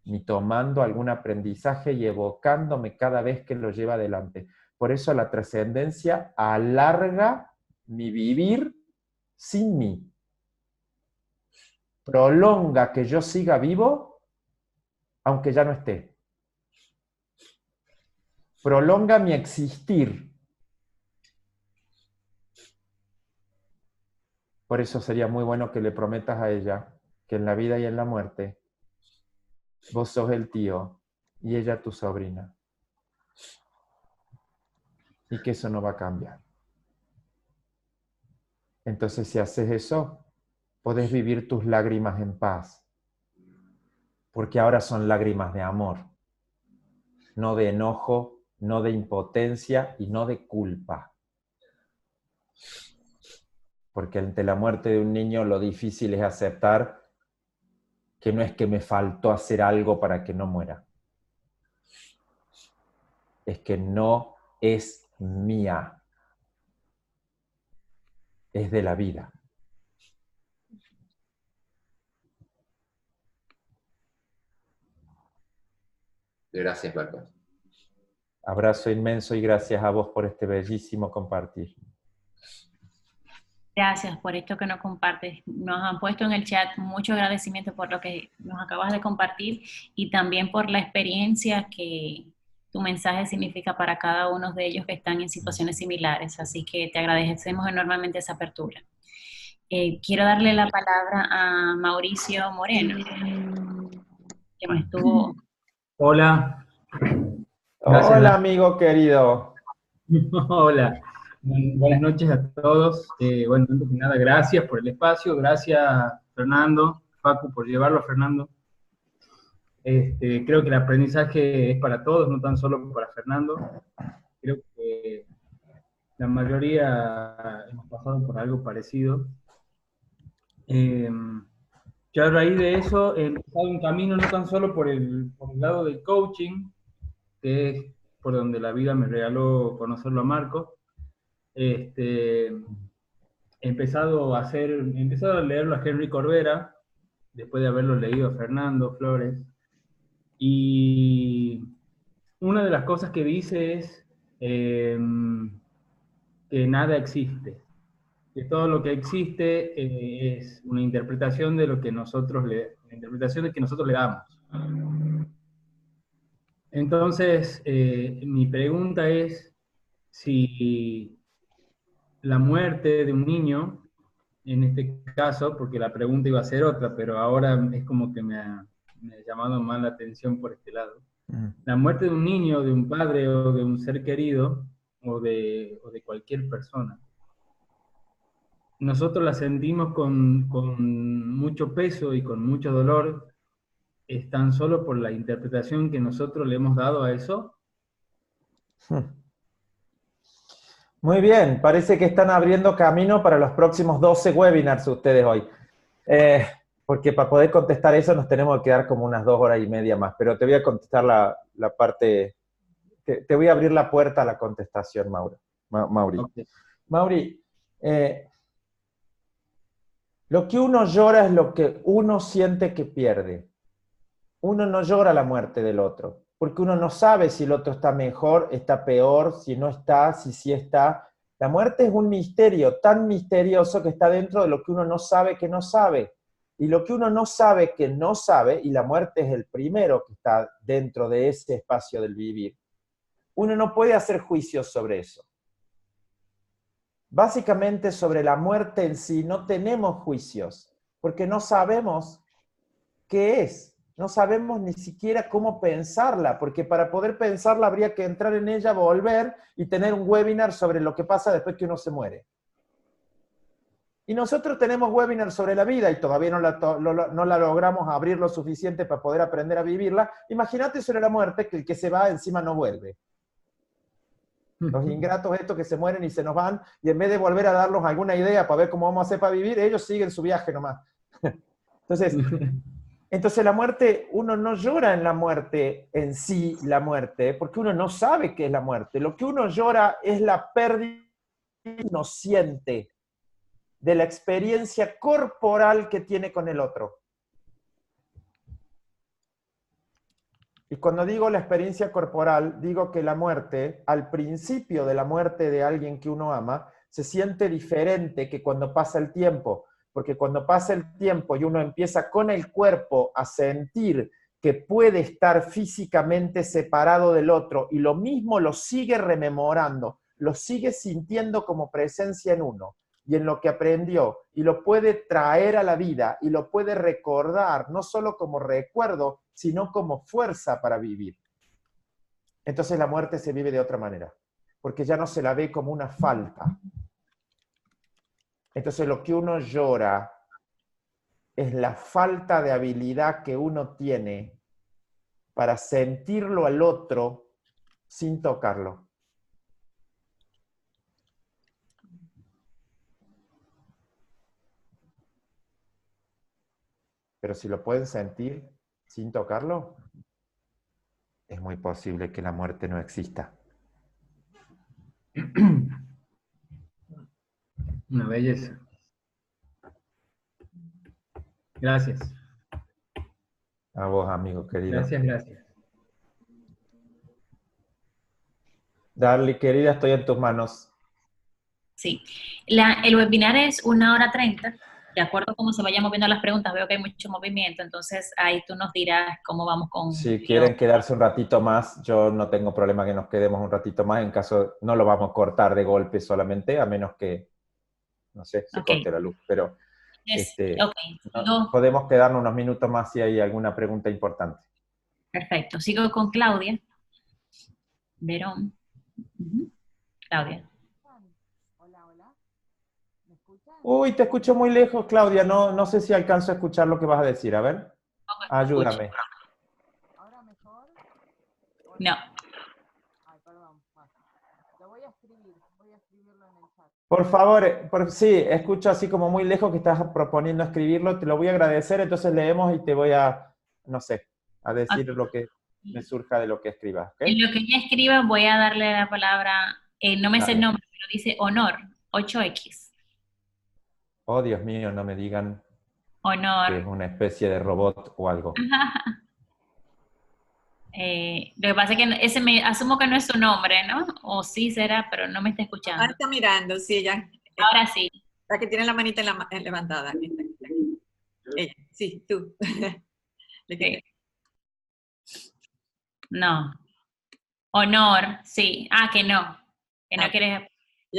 ni tomando algún aprendizaje y evocándome cada vez que lo lleva adelante. Por eso la trascendencia alarga mi vivir sin mí. Prolonga que yo siga vivo, aunque ya no esté. Prolonga mi existir. Por eso sería muy bueno que le prometas a ella que en la vida y en la muerte vos sos el tío y ella tu sobrina. Y que eso no va a cambiar. Entonces, si haces eso, podés vivir tus lágrimas en paz. Porque ahora son lágrimas de amor. No de enojo, no de impotencia y no de culpa. Porque ante la muerte de un niño lo difícil es aceptar que no es que me faltó hacer algo para que no muera. Es que no es mía. Es de la vida. Gracias, Marcos. Abrazo inmenso y gracias a vos por este bellísimo compartir. Gracias por esto que nos compartes. Nos han puesto en el chat mucho agradecimiento por lo que nos acabas de compartir y también por la experiencia que tu mensaje significa para cada uno de ellos que están en situaciones similares. Así que te agradecemos enormemente esa apertura. Quiero darle la palabra a Mauricio Moreno, que nos estuvo... Hola. Gracias, Hola, amigo querido. Hola. Buenas noches a todos. Bueno, antes que nada, gracias por el espacio. Gracias, Fernando, Facu, por llevarlo a Fernando. Creo que el aprendizaje es para todos, no tan solo para Fernando. Creo que la mayoría hemos pasado por algo parecido. Yo a raíz de eso he empezado un camino no tan solo por el lado del coaching, que es por donde la vida me regaló conocerlo a Marco. He empezado a leerlo a Henry Corbera, después de haberlo leído a Fernando Flores, y una de las cosas que dice es que nada existe, que todo lo que existe es una interpretación de lo que nosotros le damos. Entonces, mi pregunta es si la muerte de un niño, en este caso, porque la pregunta iba a ser otra, pero ahora es como que me ha llamado más la atención por este lado. La muerte de un niño, de un padre o de un ser querido, o de cualquier persona, nosotros la sentimos con mucho peso y con mucho dolor, ¿es tan solo por la interpretación que nosotros le hemos dado a eso? Muy bien, parece que están abriendo camino para los próximos 12 webinars ustedes hoy. Porque para poder contestar eso nos tenemos que quedar como unas 2 horas y media más, pero te voy a contestar la parte, te voy a abrir la puerta a la contestación, Mauri. Okay. Mauri, lo que uno llora es lo que uno siente que pierde. Uno no llora la muerte del otro, porque uno no sabe si el otro está mejor, está peor, si no está, si sí está. La muerte es un misterio tan misterioso que está dentro de lo que uno no sabe que no sabe. Y lo que uno no sabe que no sabe, y la muerte es el primero que está dentro de ese espacio del vivir, uno no puede hacer juicios sobre eso. Básicamente sobre la muerte en sí no tenemos juicios, porque no sabemos qué es. No sabemos ni siquiera cómo pensarla, porque para poder pensarla habría que entrar en ella, volver y tener un webinar sobre lo que pasa después que uno se muere. Y nosotros tenemos webinars sobre la vida y todavía no la logramos abrir lo suficiente para poder aprender a vivirla. Imagínate sobre la muerte, que el que se va encima no vuelve. Los ingratos estos que se mueren y se nos van, y en vez de volver a darnos alguna idea para ver cómo vamos a hacer para vivir, ellos siguen su viaje nomás. Entonces la muerte, uno no llora en la muerte en sí, la muerte, porque uno no sabe qué es la muerte. Lo que uno llora es la pérdida que uno siente. de la experiencia corporal que tiene con el otro. Y cuando digo la experiencia corporal, digo que la muerte, al principio de la muerte de alguien que uno ama, se siente diferente que cuando pasa el tiempo. Porque cuando pasa el tiempo y uno empieza con el cuerpo a sentir que puede estar físicamente separado del otro y lo mismo lo sigue rememorando, lo sigue sintiendo como presencia en uno y en lo que aprendió, y lo puede traer a la vida y lo puede recordar, no solo como recuerdo, sino como fuerza para vivir. Entonces la muerte se vive de otra manera, porque ya no se la ve como una falta. Entonces lo que uno llora es la falta de habilidad que uno tiene para sentirlo al otro sin tocarlo. Pero si lo pueden sentir sin tocarlo, es muy posible que la muerte no exista. Una belleza. Gracias. A vos, amigo querido. Gracias, gracias. Darly, querida, estoy en tus manos. Sí. El webinar es 1:30. De acuerdo a cómo se vayan moviendo las preguntas, veo que hay mucho movimiento, entonces ahí tú nos dirás cómo vamos con... Si quieren quedarse un ratito más, yo no tengo problema que nos quedemos un ratito más, en caso no lo vamos a cortar de golpe solamente, a menos que, no sé, se corte la luz, pero podemos quedarnos unos minutos más si hay alguna pregunta importante. Perfecto. Sigo con Claudia. Verón. Claudia. Uy, te escucho muy lejos, Claudia. No sé si alcanzo a escuchar lo que vas a decir. A ver, ayúdame. ¿Ahora mejor? No. Ay, perdón. Lo voy a escribirlo en el chat. Por favor, sí, escucho así como muy lejos que estás proponiendo escribirlo. Te lo voy a agradecer, entonces leemos y te voy a, no sé, a decir lo que me surja de lo que escribas. ¿Okay? En lo que ella escriba voy a darle la palabra, no me sé el nombre, pero dice honor, 8X. Oh, Dios mío, no me digan honor. Que es una especie de robot o algo. Lo que pasa es que asumo que no es su nombre, ¿no? O sí será, pero no me está escuchando. Ah, está mirando, sí, ella. Ahora sí. La que tiene la manita levantada. Ella, sí, tú. Sí. No. Honor, sí. Ah, que no. Que no quieres.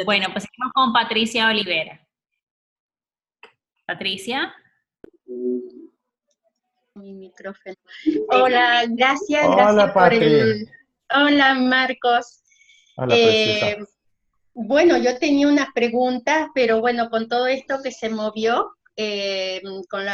Bueno, pues seguimos con Patricia Olivera. Patricia. Mi micrófono. Hola, gracias, Hola, gracias Hola, Marcos. Hola, preciosa. Bueno, yo tenía unas preguntas, pero bueno, con todo esto que se movió, con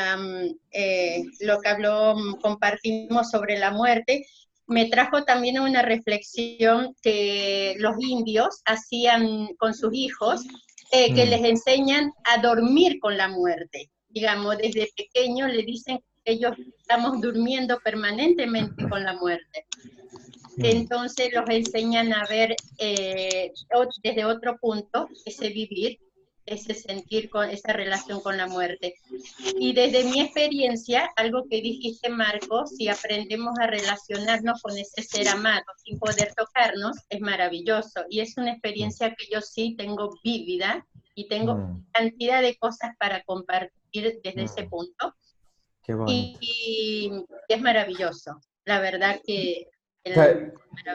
lo que compartimos sobre la muerte, me trajo también una reflexión que los indios hacían con sus hijos, que les enseñan a dormir con la muerte. Digamos, desde pequeño le dicen que ellos estamos durmiendo permanentemente con la muerte. Entonces los enseñan a ver desde otro punto ese vivir, ese sentir, con esa relación con la muerte. Y desde mi experiencia, algo que dijiste, Marcos, si aprendemos a relacionarnos con ese ser amado sin poder tocarnos, es maravilloso. Y es una experiencia que yo sí tengo vívida y tengo cantidad de cosas para compartir desde ese punto. Qué bonito. Y es maravilloso. La verdad que...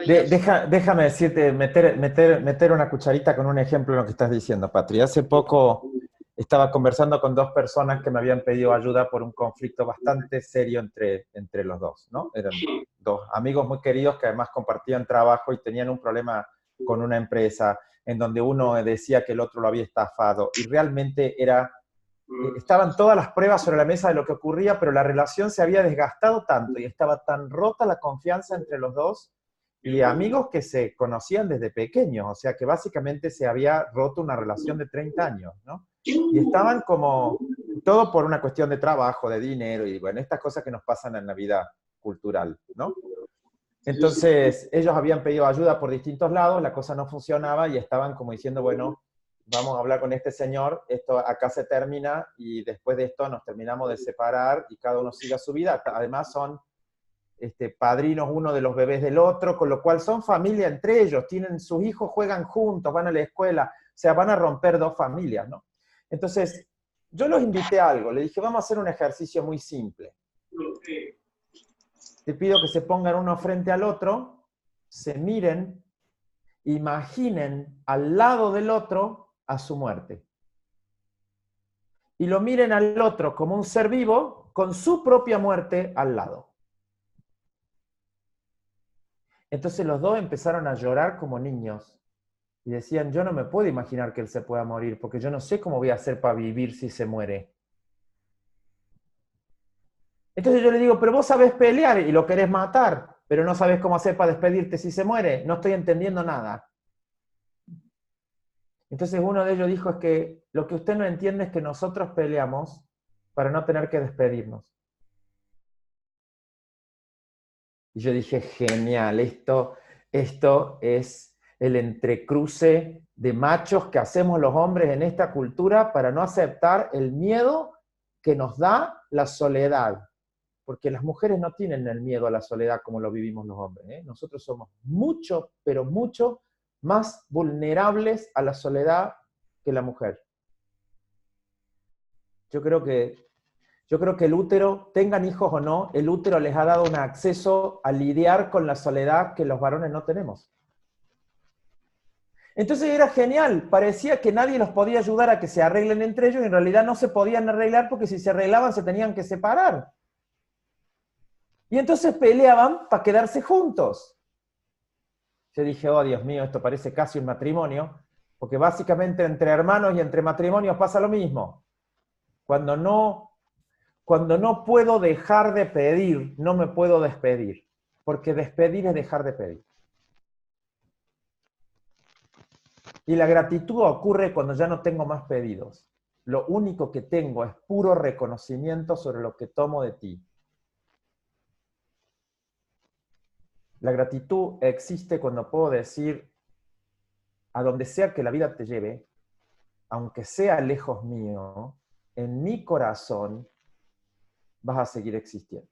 Déjame decirte, meter una cucharita con un ejemplo en lo que estás diciendo, Patri. Hace poco estaba conversando con dos personas que me habían pedido ayuda por un conflicto bastante serio entre los dos, ¿no? Eran dos amigos muy queridos que además compartían trabajo y tenían un problema con una empresa en donde uno decía que el otro lo había estafado y realmente estaban todas las pruebas sobre la mesa de lo que ocurría, pero la relación se había desgastado tanto y estaba tan rota la confianza entre los dos, y amigos que se conocían desde pequeños, o sea que básicamente se había roto una relación de 30 años, ¿no? Y estaban como, todo por una cuestión de trabajo, de dinero, y bueno, estas cosas que nos pasan en la vida cultural, ¿no? Entonces, ellos habían pedido ayuda por distintos lados, la cosa no funcionaba y estaban como diciendo, bueno, vamos a hablar con este señor, esto acá se termina y después de esto nos terminamos de separar y cada uno siga su vida. Además son padrinos uno de los bebés del otro, con lo cual son familia entre ellos, tienen sus hijos, juegan juntos, van a la escuela, o sea, van a romper dos familias, ¿no? Entonces, yo los invité a algo, le dije, vamos a hacer un ejercicio muy simple. Te pido que se pongan uno frente al otro, se miren, imaginen al lado del otro a su muerte. Y lo miren al otro como un ser vivo con su propia muerte al lado. Entonces los dos empezaron a llorar como niños. Y decían, yo no me puedo imaginar que él se pueda morir, porque yo no sé cómo voy a hacer para vivir si se muere. Entonces yo le digo, pero vos sabés pelear y lo querés matar, pero no sabés cómo hacer para despedirte si se muere. No estoy entendiendo nada. Entonces uno de ellos dijo, es que lo que usted no entiende es que nosotros peleamos para no tener que despedirnos. Y yo dije, genial, esto es el entrecruce de machos que hacemos los hombres en esta cultura para no aceptar el miedo que nos da la soledad. Porque las mujeres no tienen el miedo a la soledad como lo vivimos los hombres, ¿eh? Nosotros somos mucho, pero mucho más vulnerables a la soledad que la mujer. Yo creo que el útero, tengan hijos o no, el útero les ha dado un acceso a lidiar con la soledad que los varones no tenemos. Entonces era genial, parecía que nadie los podía ayudar a que se arreglen entre ellos, y en realidad no se podían arreglar porque si se arreglaban se tenían que separar. Y entonces peleaban para quedarse juntos. Yo dije, oh Dios mío, esto parece casi un matrimonio, porque básicamente entre hermanos y entre matrimonios pasa lo mismo. Cuando no puedo dejar de pedir, no me puedo despedir, porque despedir es dejar de pedir. Y la gratitud ocurre cuando ya no tengo más pedidos. Lo único que tengo es puro reconocimiento sobre lo que tomo de ti. La gratitud existe cuando puedo decir, a donde sea que la vida te lleve, aunque sea lejos mío, en mi corazón vas a seguir existiendo.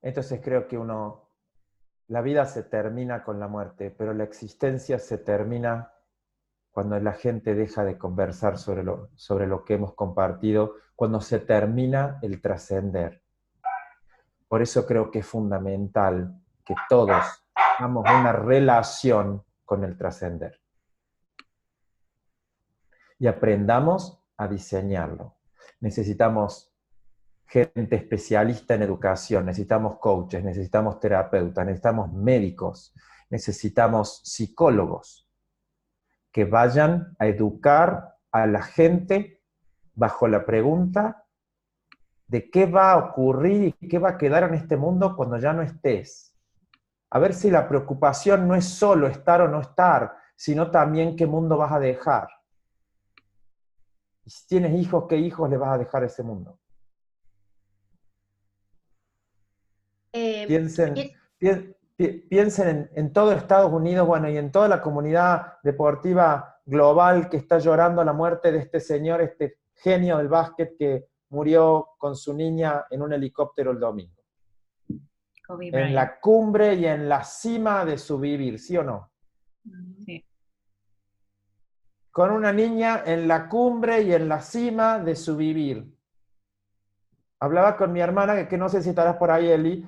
Entonces creo que la vida se termina con la muerte, pero la existencia se termina cuando la gente deja de conversar sobre lo que hemos compartido, cuando se termina el trascender. Por eso creo que es fundamental que todos tengamos una relación con el trascender. Y aprendamos a diseñarlo. Necesitamos gente especialista en educación, necesitamos coaches, necesitamos terapeutas, necesitamos médicos, necesitamos psicólogos que vayan a educar a la gente bajo la pregunta de qué va a ocurrir y qué va a quedar en este mundo cuando ya no estés. A ver si la preocupación no es solo estar o no estar, sino también qué mundo vas a dejar. Y si tienes hijos, ¿qué hijos le vas a dejar a ese mundo? Piensen en todo Estados Unidos, bueno, y en toda la comunidad deportiva global que está llorando la muerte de este señor, este genio del básquet que murió con su niña en un helicóptero el domingo. En la cumbre y en la cima de su vivir, ¿sí o no? Sí. Con una niña en la cumbre y en la cima de su vivir. Hablaba con mi hermana, que no sé si estarás por ahí, Eli,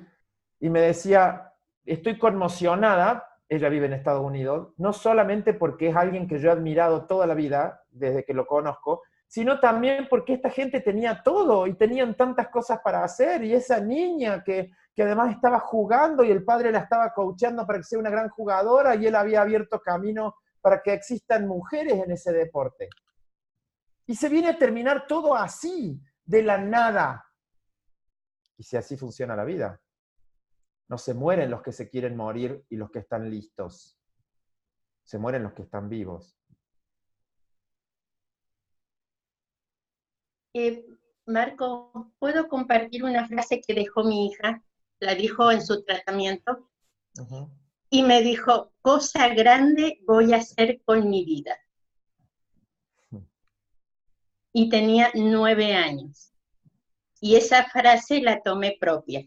y me decía, estoy conmocionada, ella vive en Estados Unidos, no solamente porque es alguien que yo he admirado toda la vida, desde que lo conozco, sino también porque esta gente tenía todo y tenían tantas cosas para hacer, y esa niña que además estaba jugando y el padre la estaba coachando para que sea una gran jugadora y él había abierto camino para que existan mujeres en ese deporte. Y se viene a terminar todo así, de la nada. Y si así funciona la vida, no se mueren los que se quieren morir y los que están listos. Se mueren los que están vivos. Marco, ¿puedo compartir una frase que dejó mi hija? la dijo en su tratamiento, y me dijo, cosa grande voy a hacer con mi vida. Y tenía 9 años. Y esa frase la tomé propia.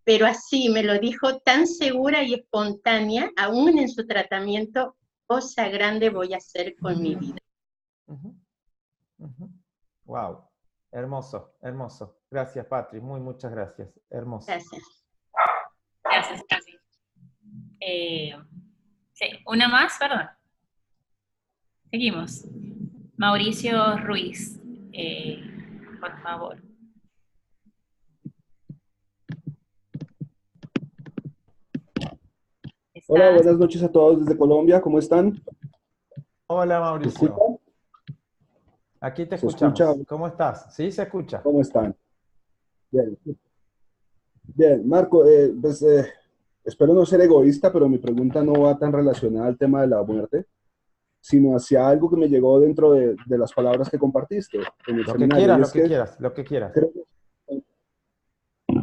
Pero así me lo dijo tan segura y espontánea, aún en su tratamiento, cosa grande voy a hacer con mi vida. Wow, hermoso, hermoso. Gracias, Patri, muchas gracias. Hermoso. Gracias. Gracias, Patri. Sí, una más, perdón. Seguimos. Mauricio Ruiz, por favor. Hola, buenas noches a todos desde Colombia, ¿cómo están? Hola, Mauricio. Aquí te escuchamos. ¿Escucha? ¿Cómo estás? Sí, se escucha. ¿Cómo están? Bien. Bien, Marco, espero no ser egoísta, pero mi pregunta no va tan relacionada al tema de la muerte, sino hacia algo que me llegó dentro de las palabras que compartiste en el seminario. Lo que quieras. Creo que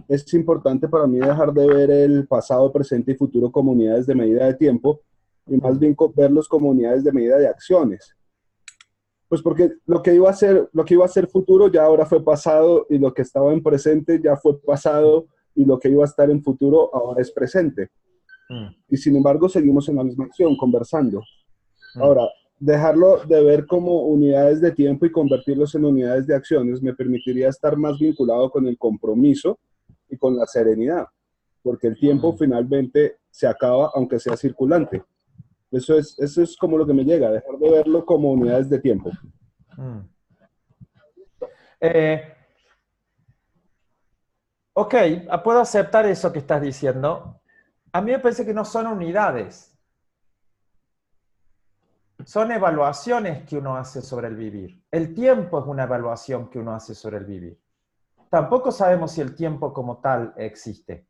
es importante para mí dejar de ver el pasado, presente y futuro como unidades de medida de tiempo y más bien verlos como unidades de medida de acciones. Pues porque lo que iba a ser futuro ya ahora fue pasado, y lo que estaba en presente ya fue pasado, y lo que iba a estar en futuro ahora es presente. Y sin embargo seguimos en la misma acción, conversando. Ahora, dejarlo de ver como unidades de tiempo y convertirlos en unidades de acciones me permitiría estar más vinculado con el compromiso y con la serenidad, porque el tiempo finalmente se acaba aunque sea circulante. Eso es como lo que me llega, dejar de verlo como unidades de tiempo. Ok, puedo aceptar eso que estás diciendo. A mí me parece que no son unidades. Son evaluaciones que uno hace sobre el vivir. El tiempo es una evaluación que uno hace sobre el vivir. Tampoco sabemos si el tiempo como tal existe.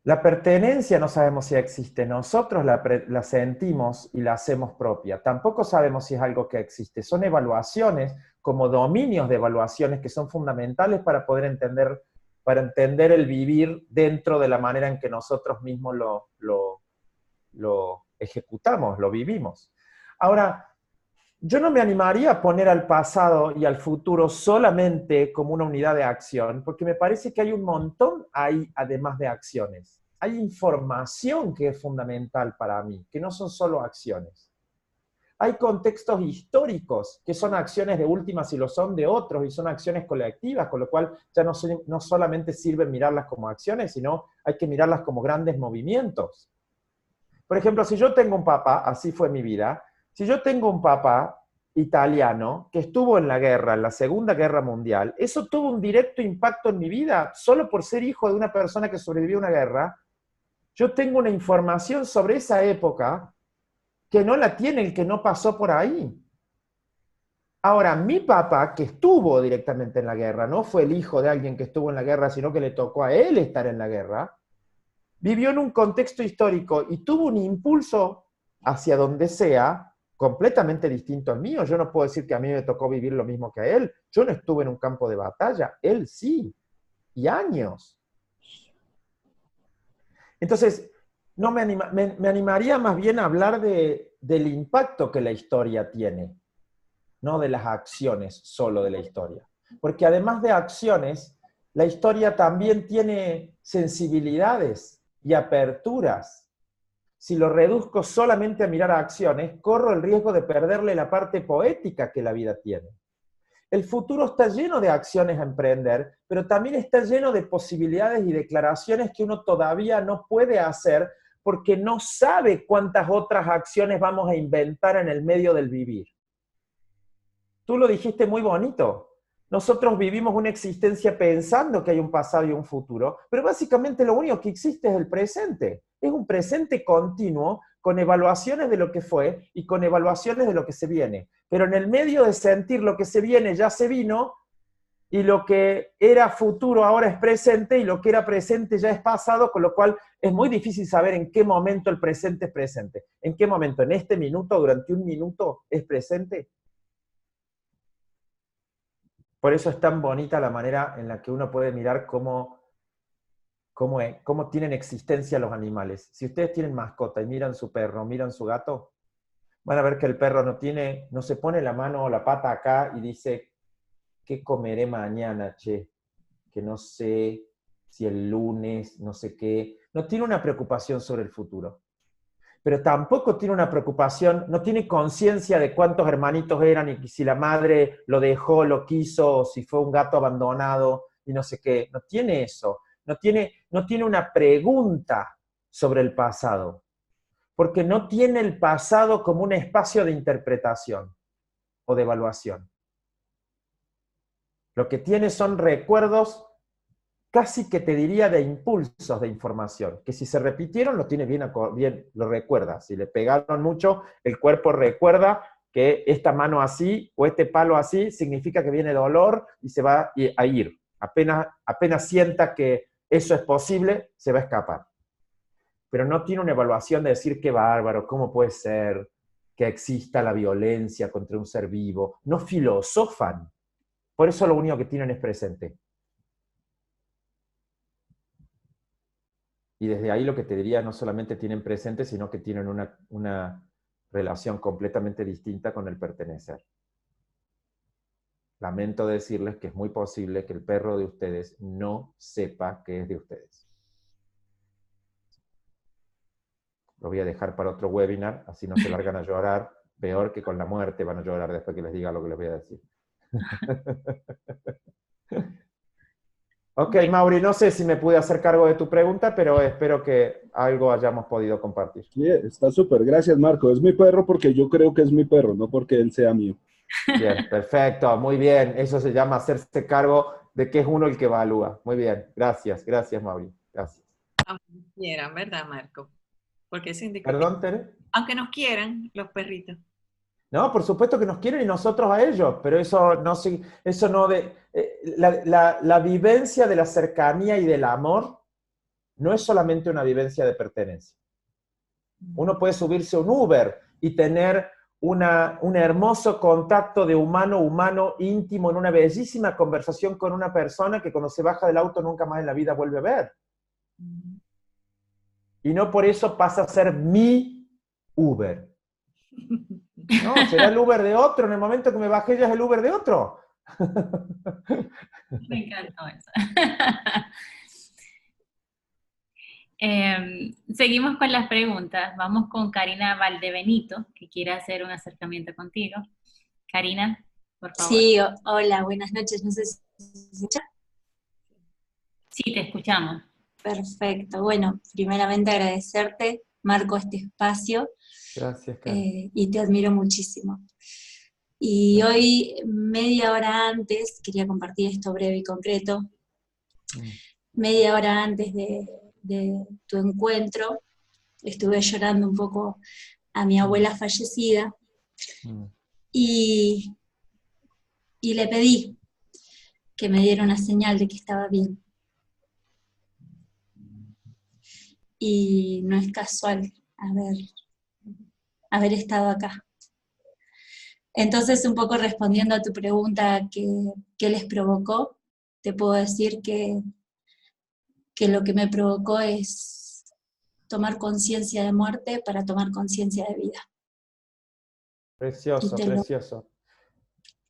La pertenencia no sabemos si existe. Nosotros la sentimos y la hacemos propia. Tampoco sabemos si es algo que existe. Son evaluaciones como dominios de evaluaciones que son fundamentales para poder entender el vivir dentro de la manera en que nosotros mismos lo ejecutamos, lo vivimos. Ahora, yo no me animaría a poner al pasado y al futuro solamente como una unidad de acción, porque me parece que hay un montón ahí, además de acciones. Hay información que es fundamental para mí, que no son solo acciones. Hay contextos históricos que son acciones de últimas y lo son de otros, y son acciones colectivas, con lo cual ya no solamente sirve mirarlas como acciones, sino hay que mirarlas como grandes movimientos. Por ejemplo, si yo tengo un papá, así fue mi vida, si yo tengo un papá italiano que estuvo en la guerra, en la Segunda Guerra Mundial, eso tuvo un directo impacto en mi vida, solo por ser hijo de una persona que sobrevivió a una guerra. Yo tengo una información sobre esa época que no la tiene el que no pasó por ahí. Ahora, mi papá, que estuvo directamente en la guerra, no fue el hijo de alguien que estuvo en la guerra, sino que le tocó a él estar en la guerra, vivió en un contexto histórico y tuvo un impulso hacia donde sea completamente distinto al mío. Yo no puedo decir que a mí me tocó vivir lo mismo que a él. Yo no estuve en un campo de batalla, él sí, y años. Entonces, no me animaría más bien a hablar del impacto que la historia tiene, no de las acciones solo de la historia. Porque además de acciones, la historia también tiene sensibilidades y aperturas. Si lo reduzco solamente a mirar a acciones, corro el riesgo de perderle la parte poética que la vida tiene. El futuro está lleno de acciones a emprender, pero también está lleno de posibilidades y declaraciones que uno todavía no puede hacer porque no sabe cuántas otras acciones vamos a inventar en el medio del vivir. Tú lo dijiste muy bonito. Nosotros vivimos una existencia pensando que hay un pasado y un futuro, pero básicamente lo único que existe es el presente. Es un presente continuo con evaluaciones de lo que fue y con evaluaciones de lo que se viene. Pero en el medio de sentir lo que se viene ya se vino, y lo que era futuro ahora es presente, y lo que era presente ya es pasado, con lo cual es muy difícil saber en qué momento el presente es presente. ¿En qué momento? ¿En este minuto, durante un minuto, es presente? Por eso es tan bonita la manera en la que uno puede mirar cómo tienen existencia los animales. Si ustedes tienen mascota y miran su perro, miran su gato, van a ver que el perro no se pone la mano o la pata acá y dice, ¿qué comeré mañana, che? Que no sé si el lunes, no sé qué. No tiene una preocupación sobre el futuro. Pero tampoco tiene una preocupación, no tiene conciencia de cuántos hermanitos eran y si la madre lo dejó, lo quiso, o si fue un gato abandonado y no sé qué. No tiene eso. No tiene una pregunta sobre el pasado. Porque no tiene el pasado como un espacio de interpretación o de evaluación. Lo que tiene son recuerdos, casi que te diría de impulsos de información, que si se repitieron lo tiene bien, lo recuerda. Si le pegaron mucho, el cuerpo recuerda que esta mano así o este palo así significa que viene dolor y se va a ir. Apenas sienta que eso es posible, se va a escapar. Pero no tiene una evaluación de decir qué bárbaro, cómo puede ser que exista la violencia contra un ser vivo. No filosofan. Por eso lo único que tienen es presente. Y desde ahí lo que te diría, no solamente tienen presente, sino que tienen una relación completamente distinta con el pertenecer. Lamento decirles que es muy posible que el perro de ustedes no sepa que es de ustedes. Lo voy a dejar para otro webinar, así no se largan a llorar. Peor que con la muerte van a llorar después que les diga lo que les voy a decir. Ok, Mauri, no sé si me pude hacer cargo de tu pregunta, pero espero que algo hayamos podido compartir. Sí, está súper, gracias Marco. Es mi perro porque yo creo que es mi perro, no porque él sea mío. Bien, perfecto, muy bien. Eso se llama hacerse cargo de que es uno el que evalúa. Muy bien, gracias, Mauri, gracias. Aunque nos quieran, ¿verdad, Marco? Porque es indicativo. ¿Perdón, Tere? Aunque nos quieran, los perritos. No, por supuesto que nos quieren y nosotros a ellos, pero la vivencia de la cercanía y del amor no es solamente una vivencia de pertenencia. Uno puede subirse a un Uber y tener un hermoso contacto de humano a humano íntimo en una bellísima conversación con una persona que cuando se baja del auto nunca más en la vida vuelve a ver. Y no por eso pasa a ser mi Uber. No, será el Uber de otro, en el momento que me bajé ya es el Uber de otro. Me encantó eso. Seguimos con las preguntas. Vamos con Karina Valdebenito, que quiere hacer un acercamiento contigo. Karina, por favor. Sí, hola, buenas noches. No sé si se escucha. Sí, te escuchamos. Perfecto. Bueno, primeramente agradecerte, Marco, este espacio. Gracias, Karina. Y te admiro muchísimo. Y hoy, media hora antes, quería compartir esto breve y concreto. Media hora antes de tu encuentro, estuve llorando un poco a mi abuela fallecida y le pedí que me diera una señal de que estaba bien. Y no es casual haber estado acá. Entonces, un poco respondiendo a tu pregunta, ¿qué les provocó? Te puedo decir que lo que me provocó es tomar conciencia de muerte para tomar conciencia de vida. Precioso, precioso.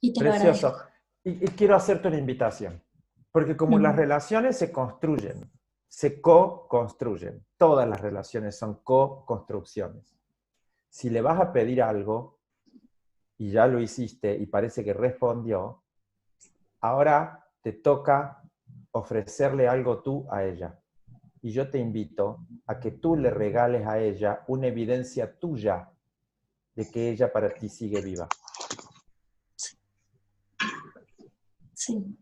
Y te lo precioso. agradezco. Y quiero hacerte una invitación, porque como las relaciones se construyen, se co-construyen, todas las relaciones son co-construcciones. Si le vas a pedir algo, y ya lo hiciste y parece que respondió, ahora te toca ofrecerle algo tú a ella. Y yo te invito a que tú le regales a ella una evidencia tuya de que ella para ti sigue viva. Sí.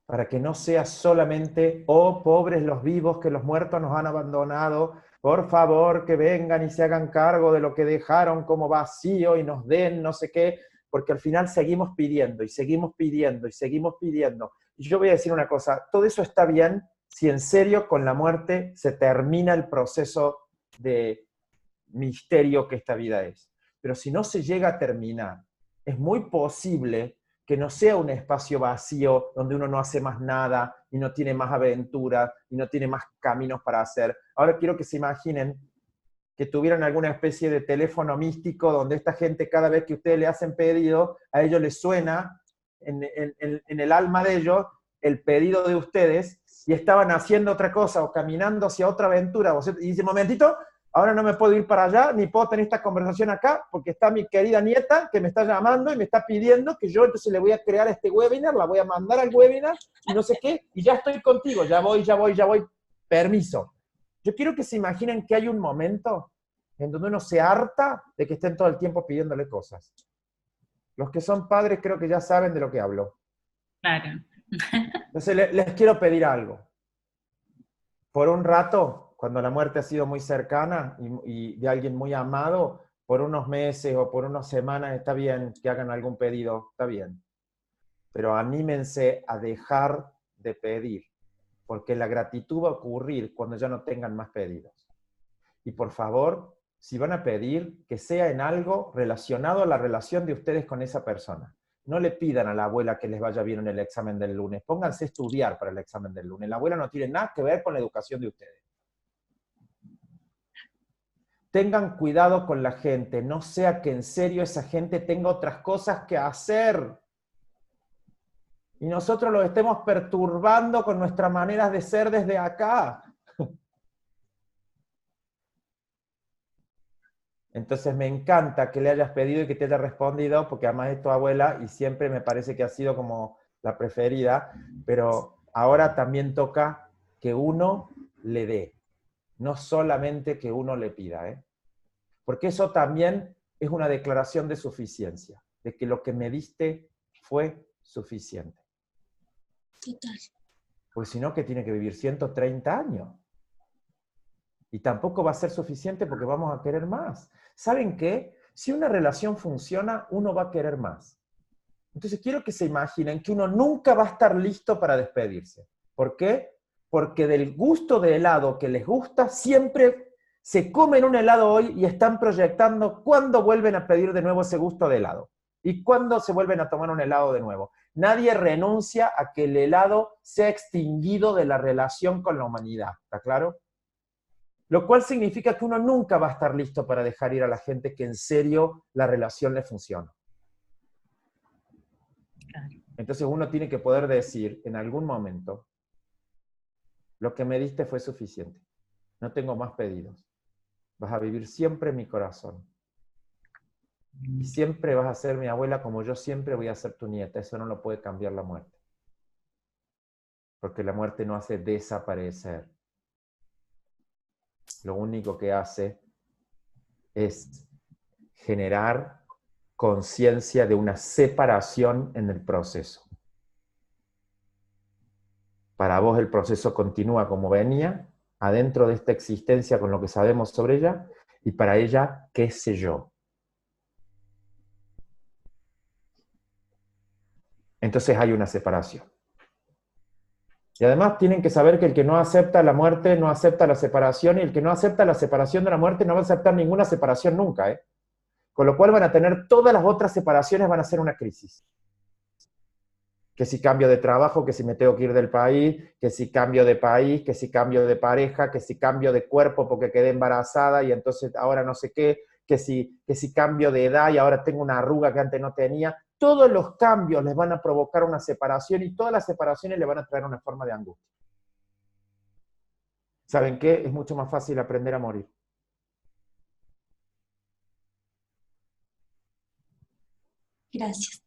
Para que no sea solamente, oh, pobres los vivos que los muertos nos han abandonado, por favor que vengan y se hagan cargo de lo que dejaron como vacío y nos den no sé qué, porque al final seguimos pidiendo y seguimos pidiendo y seguimos pidiendo. Y yo voy a decir una cosa, todo eso está bien si en serio con la muerte se termina el proceso de misterio que esta vida es. Pero si no se llega a terminar, es muy posible que no sea un espacio vacío donde uno no hace más nada y no tiene más aventura y no tiene más caminos para hacer. Ahora quiero que se imaginen que tuvieran alguna especie de teléfono místico donde esta gente, cada vez que ustedes le hacen pedido, a ellos les suena en el alma de ellos el pedido de ustedes, y estaban haciendo otra cosa o caminando hacia otra aventura, y dice, momentito, ahora no me puedo ir para allá, ni puedo tener esta conversación acá, porque está mi querida nieta que me está llamando y me está pidiendo que yo entonces le voy a crear este webinar, la voy a mandar al webinar, y no sé qué, y ya estoy contigo, ya voy, permiso. Yo quiero que se imaginen que hay un momento en donde uno se harta de que estén todo el tiempo pidiéndole cosas. Los que son padres creo que ya saben de lo que hablo. Claro. Entonces les quiero pedir algo. Por un rato, cuando la muerte ha sido muy cercana y de alguien muy amado, por unos meses o por unas semanas está bien que hagan algún pedido, está bien. Pero anímense a dejar de pedir, porque la gratitud va a ocurrir cuando ya no tengan más pedidos. Y por favor, si van a pedir, que sea en algo relacionado a la relación de ustedes con esa persona. No le pidan a la abuela que les vaya bien en el examen del lunes. Pónganse a estudiar para el examen del lunes. La abuela no tiene nada que ver con la educación de ustedes. Tengan cuidado con la gente. No sea que en serio esa gente tenga otras cosas que hacer. Y nosotros los estemos perturbando con nuestras maneras de ser desde acá. Entonces me encanta que le hayas pedido y que te haya respondido, porque además es tu abuela y siempre me parece que ha sido como la preferida, pero ahora también toca que uno le dé, no solamente que uno le pida, ¿eh? Porque eso también es una declaración de suficiencia, de que lo que me diste fue suficiente. Total. Pues si no, que tiene que vivir 130 años. Y tampoco va a ser suficiente porque vamos a querer más. ¿Saben qué? Si una relación funciona, uno va a querer más. Entonces quiero que se imaginen que uno nunca va a estar listo para despedirse. ¿Por qué? Porque del gusto de helado que les gusta, siempre se comen un helado hoy y están proyectando cuándo vuelven a pedir de nuevo ese gusto de helado. Y cuándo se vuelven a tomar un helado de nuevo. Nadie renuncia a que el helado sea extinguido de la relación con la humanidad. ¿Está claro? Lo cual significa que uno nunca va a estar listo para dejar ir a la gente que en serio la relación le funciona. Entonces uno tiene que poder decir en algún momento, lo que me diste fue suficiente. No tengo más pedidos. Vas a vivir siempre en mi corazón. Y siempre vas a ser mi abuela como yo siempre voy a ser tu nieta. Eso no lo puede cambiar la muerte. Porque la muerte no hace desaparecer. Lo único que hace es generar conciencia de una separación en el proceso. Para vos el proceso continúa como venía, adentro de esta existencia con lo que sabemos sobre ella, y para ella, qué sé yo. Entonces hay una separación. Y además tienen que saber que el que no acepta la muerte no acepta la separación, y el que no acepta la separación de la muerte no va a aceptar ninguna separación nunca, ¿eh? Con lo cual van a tener todas las otras separaciones, van a ser una crisis. Que si cambio de trabajo, que si me tengo que ir del país, que si cambio de país, que si cambio de pareja, que si cambio de cuerpo porque quedé embarazada y entonces ahora no sé qué, que si cambio de edad y ahora tengo una arruga que antes no tenía. Todos los cambios les van a provocar una separación y todas las separaciones le van a traer una forma de angustia. ¿Saben qué? Es mucho más fácil aprender a morir. Gracias.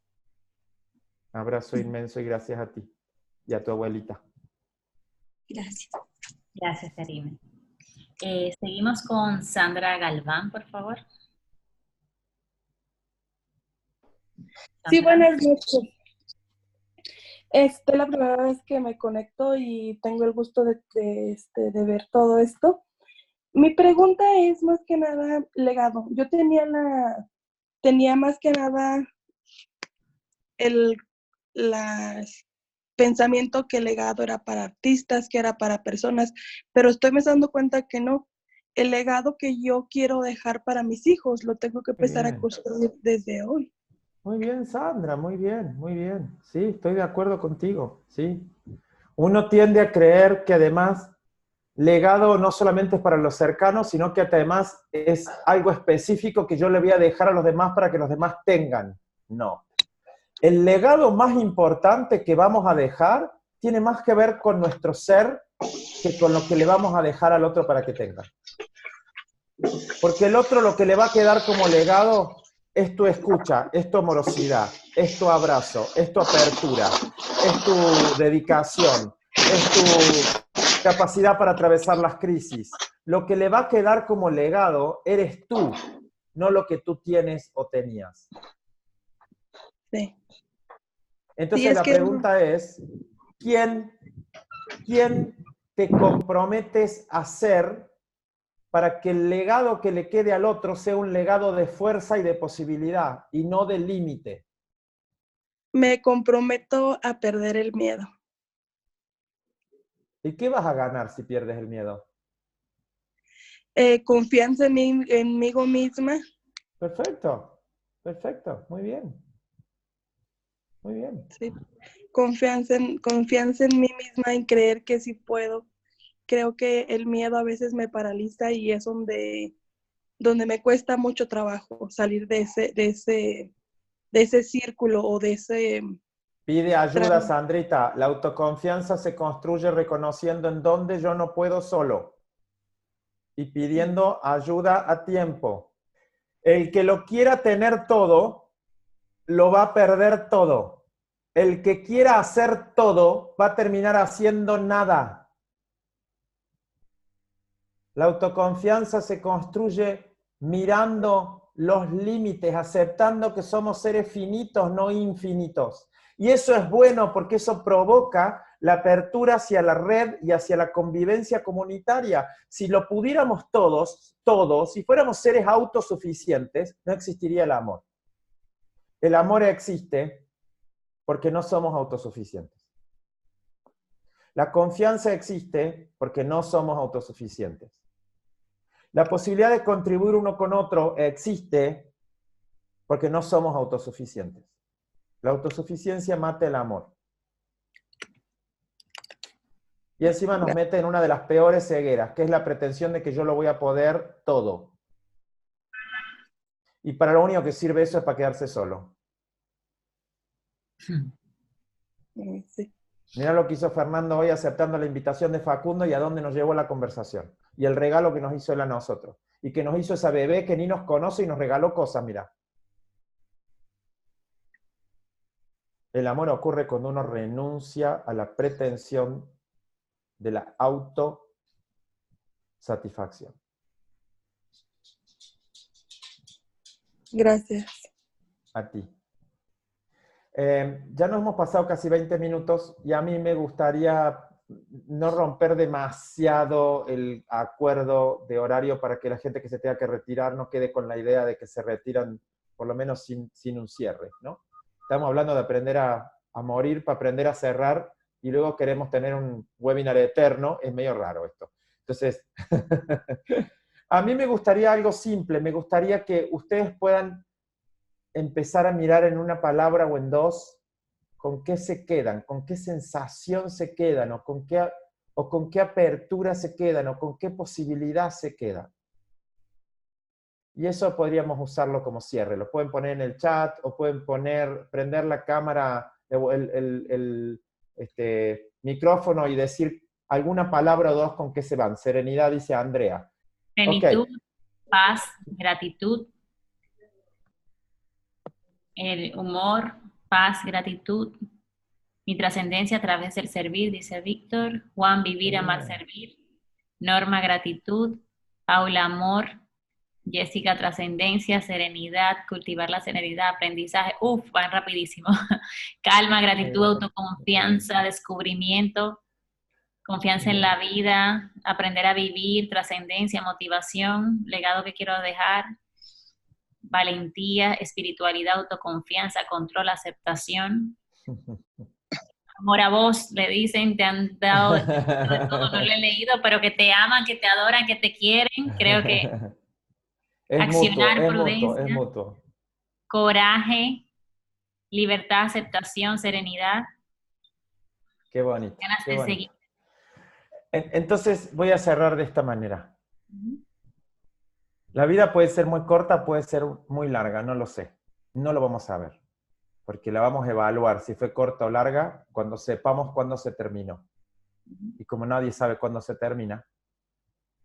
Abrazo inmenso y gracias a ti y a tu abuelita. Gracias. Gracias, Karime. Seguimos con Sandra Galván, por favor. Sí, buenas noches. Es la primera vez que me conecto y tengo el gusto de ver todo esto. Mi pregunta es más que nada legado. Yo tenía más que nada el pensamiento que el legado era para artistas, que era para personas, pero estoy me dando cuenta que no. El legado que yo quiero dejar para mis hijos lo tengo que empezar a construir desde hoy. Muy bien, Sandra, muy bien, muy bien. Sí, estoy de acuerdo contigo, sí. Uno tiende a creer que además legado no solamente es para los cercanos, sino que además es algo específico que yo le voy a dejar a los demás para que los demás tengan. No. El legado más importante que vamos a dejar tiene más que ver con nuestro ser que con lo que le vamos a dejar al otro para que tenga. Porque el otro lo que le va a quedar como legado es tu escucha, es tu amorosidad, es tu abrazo, es tu apertura, es tu dedicación, es tu capacidad para atravesar las crisis. Lo que le va a quedar como legado eres tú, no lo que tú tienes o tenías. Sí. Entonces Sí, es la que pregunta es, ¿quién te comprometes a ser para que el legado que le quede al otro sea un legado de fuerza y de posibilidad, y no de límite? me comprometo a perder el miedo. ¿Y qué vas a ganar si pierdes el miedo? Confianza en mí misma. Perfecto, perfecto, muy bien. Muy bien. Sí. Confianza en mí misma, en creer que sí puedo. Creo que el miedo a veces me paraliza y es donde me cuesta mucho trabajo salir de ese círculo o de ese... Pide ayuda, Sandrita. La autoconfianza se construye reconociendo en dónde yo no puedo solo y pidiendo ayuda a tiempo. El que lo quiera tener todo, lo va a perder todo. El que quiera hacer todo, va a terminar haciendo nada. La autoconfianza se construye mirando los límites, aceptando que somos seres finitos, no infinitos. Y eso es bueno porque eso provoca la apertura hacia la red y hacia la convivencia comunitaria. Si lo pudiéramos todos, si fuéramos seres autosuficientes, no existiría el amor. El amor existe porque no somos autosuficientes. La confianza existe porque no somos autosuficientes. La posibilidad de contribuir uno con otro existe porque no somos autosuficientes. La autosuficiencia mata el amor. Y encima nos mete en una de las peores cegueras, que es la pretensión de que yo lo voy a poder todo. Y para lo único que sirve eso es para quedarse solo. Sí. Mirá lo que hizo Fernando hoy aceptando la invitación de Facundo y a dónde nos llevó la conversación. Y el regalo que nos hizo él a nosotros. Y que nos hizo esa bebé que ni nos conoce y nos regaló cosas, mirá. El amor ocurre cuando uno renuncia a la pretensión de la autosatisfacción. Gracias. A ti. Ya nos hemos pasado casi 20 minutos y a mí me gustaría no romper demasiado el acuerdo de horario para que la gente que se tenga que retirar no quede con la idea de que se retiran por lo menos sin un cierre, ¿no? Estamos hablando de aprender a morir para aprender a cerrar y luego queremos tener un webinar eterno. Es medio raro esto. Entonces, a mí me gustaría algo simple. Me gustaría que ustedes puedan empezar a mirar en una palabra o en dos con qué se quedan, con qué sensación se quedan, o con qué apertura se quedan, o con qué posibilidad se quedan. Y eso podríamos usarlo como cierre. Lo pueden poner en el chat, o pueden prender la cámara, el micrófono y decir alguna palabra o dos con qué se van. Serenidad, dice Andrea. Plenitud, Okay. Paz, gratitud, el humor, paz, gratitud, mi trascendencia a través del servir, dice Víctor. Juan, vivir, amar, servir. Norma, gratitud. Paula, amor. Jessica, trascendencia, serenidad, cultivar la serenidad, aprendizaje. Van rapidísimo. Calma, gratitud, autoconfianza, descubrimiento, confianza en la vida, aprender a vivir, trascendencia, motivación, legado que quiero dejar. Valentía, espiritualidad, autoconfianza, control, aceptación. Amor a vos, le dicen, te han dado de todo, no lo he leído, pero que te aman, que te adoran, que te quieren. Creo que es accionar, mutuo, prudencia, es mutuo. coraje, libertad, aceptación, serenidad, Qué bonito. ganas Qué de bonito. seguir. Entonces voy a cerrar de esta manera. La vida puede ser muy corta, puede ser muy larga, no lo sé. No lo vamos a ver, porque la vamos a evaluar si fue corta o larga cuando sepamos cuándo se terminó. Y como nadie sabe cuándo se termina,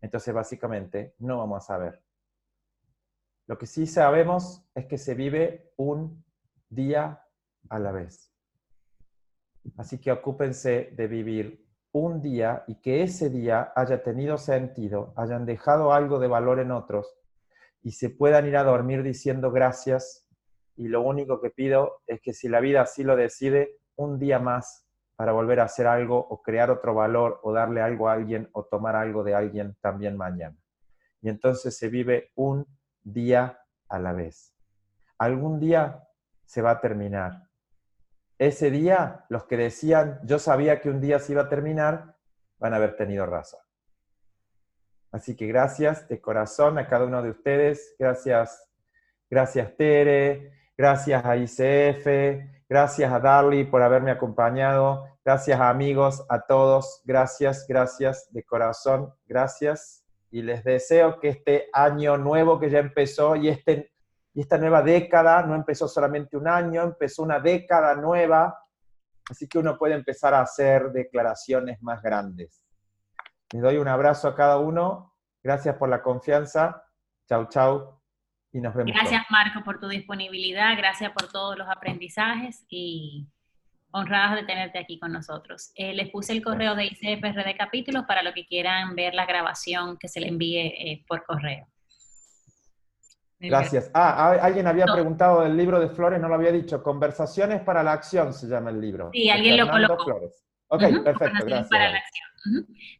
entonces básicamente no vamos a saber. Lo que sí sabemos es que se vive un día a la vez. Así que ocúpense de vivir un día y que ese día haya tenido sentido, hayan dejado algo de valor en otros y se puedan ir a dormir diciendo gracias. Y lo único que pido es que si la vida así lo decide, un día más para volver a hacer algo o crear otro valor o darle algo a alguien o tomar algo de alguien también mañana. Y entonces se vive un día a la vez. Algún día se va a terminar. Ese día, los que decían, yo sabía que un día se iba a terminar, van a haber tenido razón. Así que gracias de corazón a cada uno de ustedes. Gracias Tere, gracias a ICF, gracias a Darly por haberme acompañado, gracias a amigos, a todos, gracias de corazón, gracias. Y les deseo que este año nuevo que ya empezó y esta nueva década no empezó solamente un año, empezó una década nueva, así que uno puede empezar a hacer declaraciones más grandes. Les doy un abrazo a cada uno, gracias por la confianza, chau chau, y nos vemos Gracias, pronto. Marco, por tu disponibilidad, gracias por todos los aprendizajes y honradas de tenerte aquí con nosotros. Les puse el correo de ICFR de capítulos para lo que quieran ver la grabación que se le envíe por correo. Gracias. Alguien había preguntado del libro de Flores, no lo había dicho. Conversaciones para la acción se llama el libro. Sí, alguien lo colocó. Flores. Ok, perfecto, gracias. Para la acción.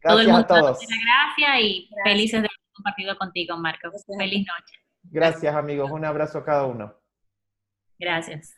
Gracias todo el mundo a todos. Gracias y felices de haber compartido contigo, Marco. Feliz noche. Gracias, amigos. Un abrazo a cada uno. Gracias.